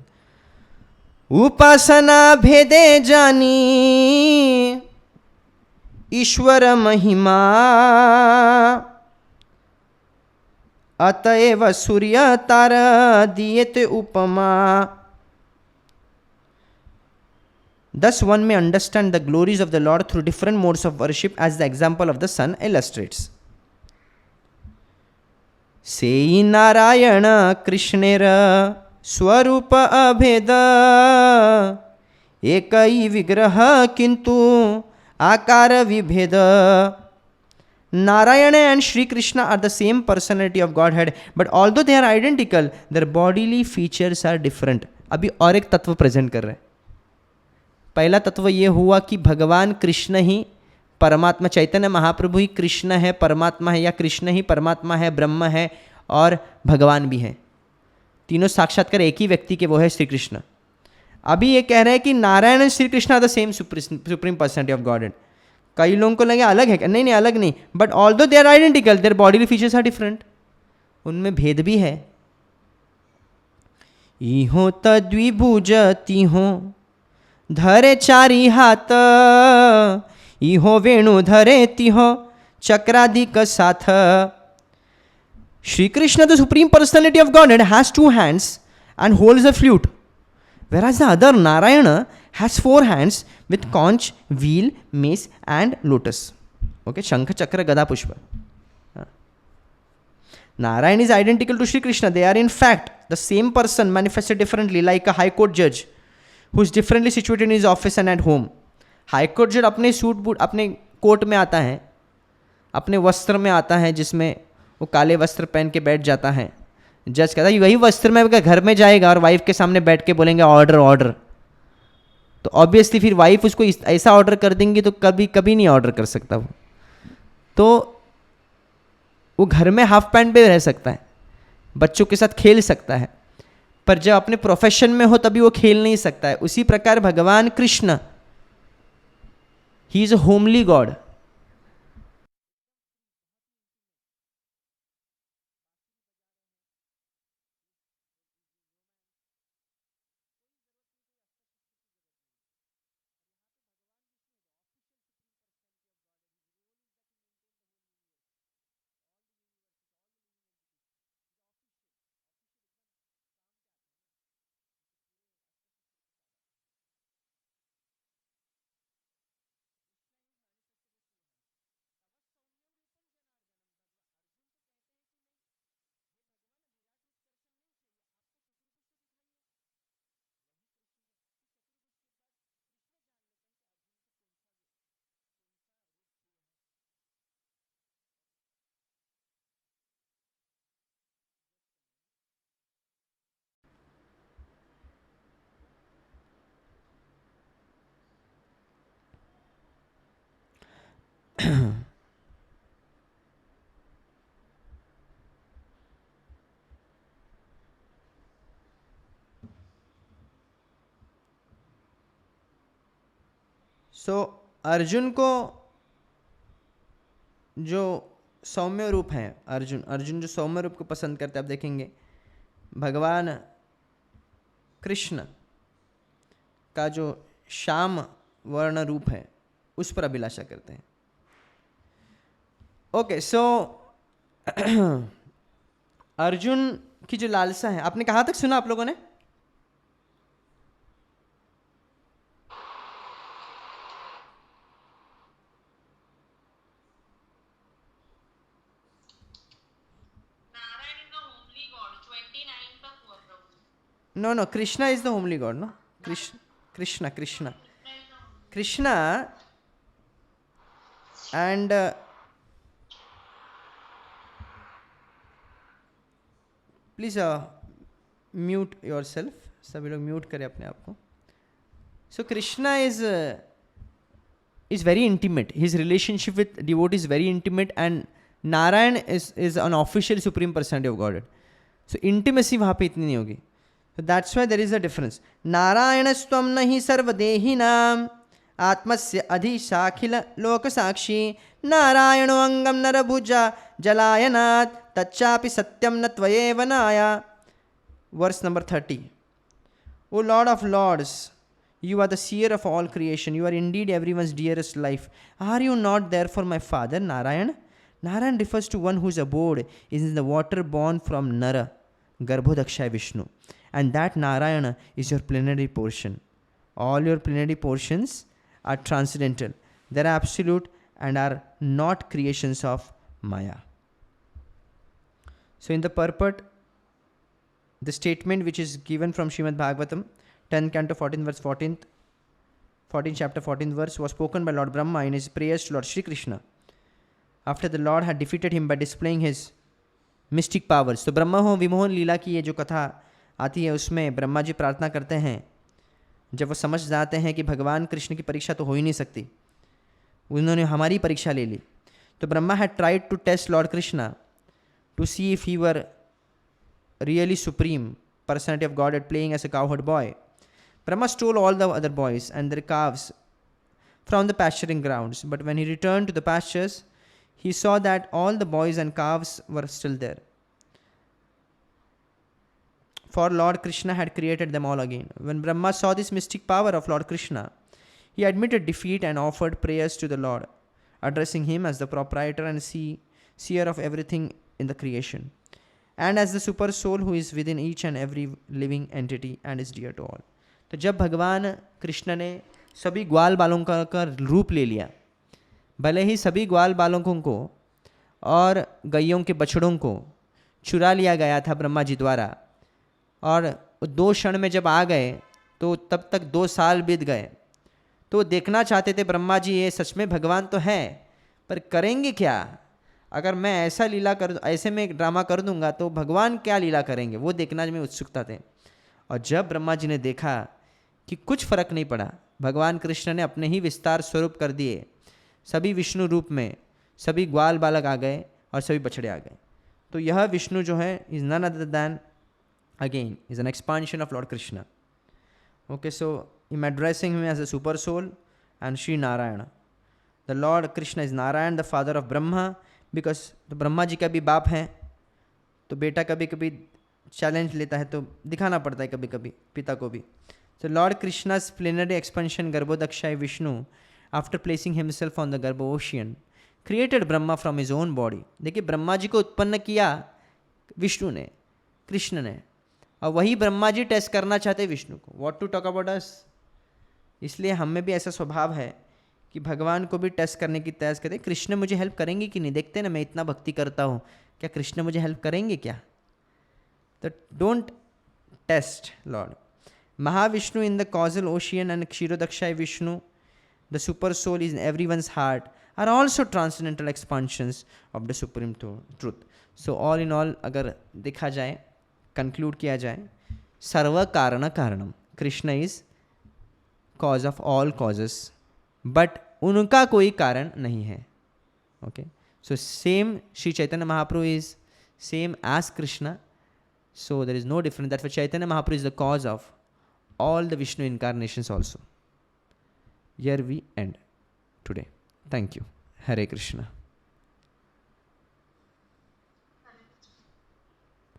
Speaker 1: उपासना भेदे जानी ईश्वर महिमा, अतएव सूर्य तारा दिएते उपमा। Thus one may understand the glories of the Lord through different modes of worship, as the example of the sun illustrates. सेई नारायण कृष्णेर स्वरूप अभेद, एकई विग्रह किंतु आकार विभेद। Narayana and Shri Krishna are the same personality of Godhead, but although they are identical, their bodily features are different. अभी और एक तत्व प्रेजेंट कर रहे हैं। पहला तत्व ये हुआ कि भगवान कृष्ण ही परमात्मा, चैतन्य महाप्रभु ही कृष्ण है, परमात्मा है, या कृष्ण ही परमात्मा है, ब्रह्म है और भगवान भी है। तीनों साक्षात्कार एक ही व्यक्ति के, वो है श्री कृष्ण। अभी ये कह रहे हैं कि Narayan and Shri Krishna are the same supreme personality of god. कई लोगों को लगे अलग है क्या? नहीं नहीं, अलग नहीं, but although they are identical, their body features are different, उनमें भेद भी है। इहो तद्विभुज तिहो धरे चारि हाथ, इहो वेणु धरे तिहो चक्रादिक साथ। Shri Krishna, the supreme personality of Godhead, has 2 hands and holds a flute, whereas the other Narayana has 4 hands with conch, wheel, mace and lotus. Okay, Shankha, Chakra, Gada, Pushpa. Narayana is identical to Shri Krishna. They are in fact the same person manifested differently, like a high court judge who is differently situated in his office and at home. High court judge अपने सूट बूट अपने कोट में आता है, अपने वस्त्र में आता है, जिसमें वो काले वस्त्र पहन के बैठ जाता है। जज कहता है वही वस्त्र में घर में जाएगा और वाइफ के सामने बैठ के बोलेंगे ऑर्डर ऑर्डर, तो ऑब्वियसली फिर वाइफ उसको ऐसा ऑर्डर कर देंगी तो कभी कभी नहीं ऑर्डर कर सकता वो। तो वो घर में हाफ पैंट पे रह सकता है, बच्चों के साथ खेल सकता है, पर जब अपने प्रोफेशन में हो तभी वो खेल नहीं सकता है। उसी प्रकार भगवान Krishna he is a homely god. So Arjun को जो सौम्य रूप है, अर्जुन जो सौम्य रूप को पसंद करते हैं, आप देखेंगे भगवान कृष्ण का जो श्याम वर्ण रूप है उस पर अभिलाषा करते हैं. ओके, सो अर्जुन की जो लालसा है, आपने कहाँ तक सुना आप लोगों ने? No, Krishna is the homely god, no? Krishna and please mute yourself. सभी लोग म्यूट करें अपने आप को. So Krishna is very intimate. His relationship with devotee is very intimate, and Narayan is an official supreme personality of Godhead. So intimacy वहाँ पे इतनी नहीं होगी. So that's why there is a difference. नारायणस्त्वं न हि सर्वदेहिनाम् आत्मस्य अधिशाखिल लोकसाक्षी नारायणो अंगम नरभुजा जलायनात् तच्चापि सत्यम न त्वयेव नाया. Verse number 30. O Lord of Lords, you are the seer of all creation. You are indeed everyone's dearest life. Are you not therefore my father, Narayan? Narayan refers to one whose abode is in the water born from Nara, Garbhodakshaya Vishnu. And that Narayana is your plenary portion. All your plenary portions are transcendental. They are absolute and are not creations of Maya. So in the purport, the statement which is given from Srimad Bhagavatam, 10th canto, 14th verse, 14th chapter, 14th verse, was spoken by Lord Brahma in his prayers to Lord Shri Krishna after the Lord had defeated him by displaying his mystic powers. तो ब्रह्मा हो विमोहन लीला की ये जो कथा आती है, उसमें ब्रह्मा जी प्रार्थना करते हैं, जब वो समझ जाते हैं कि भगवान कृष्ण की परीक्षा तो हो ही नहीं सकती, उन्होंने हमारी परीक्षा ले ली. तो Brahma had tried to test Lord Krishna to see if he were really supreme personality of Godhead playing as a cowherd boy. Brahma stole all the other boys and their calves from the pasturing grounds, but when he returned to the pastures, he saw that all the boys and calves were still there. For Lord Krishna had created them all again. When Brahma saw this mystic power of Lord Krishna, he admitted defeat and offered prayers to the Lord, addressing him as the proprietor and seer of everything in the creation, and as the super soul who is within each and every living entity and is dear to all. तो जब भगवान कृष्ण ने सभी ग्वाल बालों का रूप ले लिया, भले ही सभी ग्वाल बालकों को और गैयों के बछड़ों को चुरा लिया गया था ब्रह्मा जी द्वारा, और 2 क्षण में जब आ गए तो तब तक 2 साल बीत गए. तो देखना चाहते थे ब्रह्मा जी, ये सच में भगवान तो हैं, पर करेंगे क्या? अगर मैं ऐसा लीला कर, ऐसे में एक ड्रामा कर दूंगा तो भगवान क्या लीला करेंगे, वो देखना में उत्सुकता थे. और जब ब्रह्मा जी ने देखा कि कुछ फर्क नहीं पड़ा, भगवान कृष्ण ने अपने ही विस्तार स्वरूप कर दिए, सभी विष्णु रूप में सभी ग्वाल बालक आ गए और सभी बछड़े आ गए. तो यह विष्णु जो है is none other than again is an expansion of Lord Krishna. Okay, so I'm addressing him as a super soul and Sri Narayana. The Lord Krishna is Narayan the father of Brahma, because तो ब्रह्मा जी का भी बाप है, तो बेटा कभी कभी चैलेंज लेता है तो दिखाना पड़ता है कभी कभी पिता को भी. So Lord Krishna's plenary expansion Garbhodakshaya Vishnu, after placing himself on the Garbho ocean, created Brahma from his own body. देखिए ब्रह्मा जी को उत्पन्न किया विष्णु ने, कृष्ण ने, और वही ब्रह्मा जी टेस्ट करना चाहते विष्णु को. What to talk about us? इसलिए हम में भी ऐसा स्वभाव है कि भगवान को भी टेस्ट करने की तैयार करते. कृष्ण मुझे हेल्प करेंगे कि नहीं, देखते ना मैं इतना भक्ति करता हूँ, क्या कृष्ण मुझे हेल्प करेंगे क्या? तो don't test lord. Mahavishnu in the causal ocean and Kshirodakshaya Vishnu, the super soul is in everyone's heart, are also transcendental expansions of the supreme truth. So all in all, अगर देखा जाए, conclude किया जाए, सर्व कारण कारणम, Krishna is cause of all causes, but उनका कोई कारण नहीं है. Okay, so same Sri Chaitanya Mahaprabhu is same as Krishna, so there is no difference. That's why Chaitanya Mahaprabhu is the cause of all the Vishnu incarnations also. Here we end today. Thank you. Hare Krishna.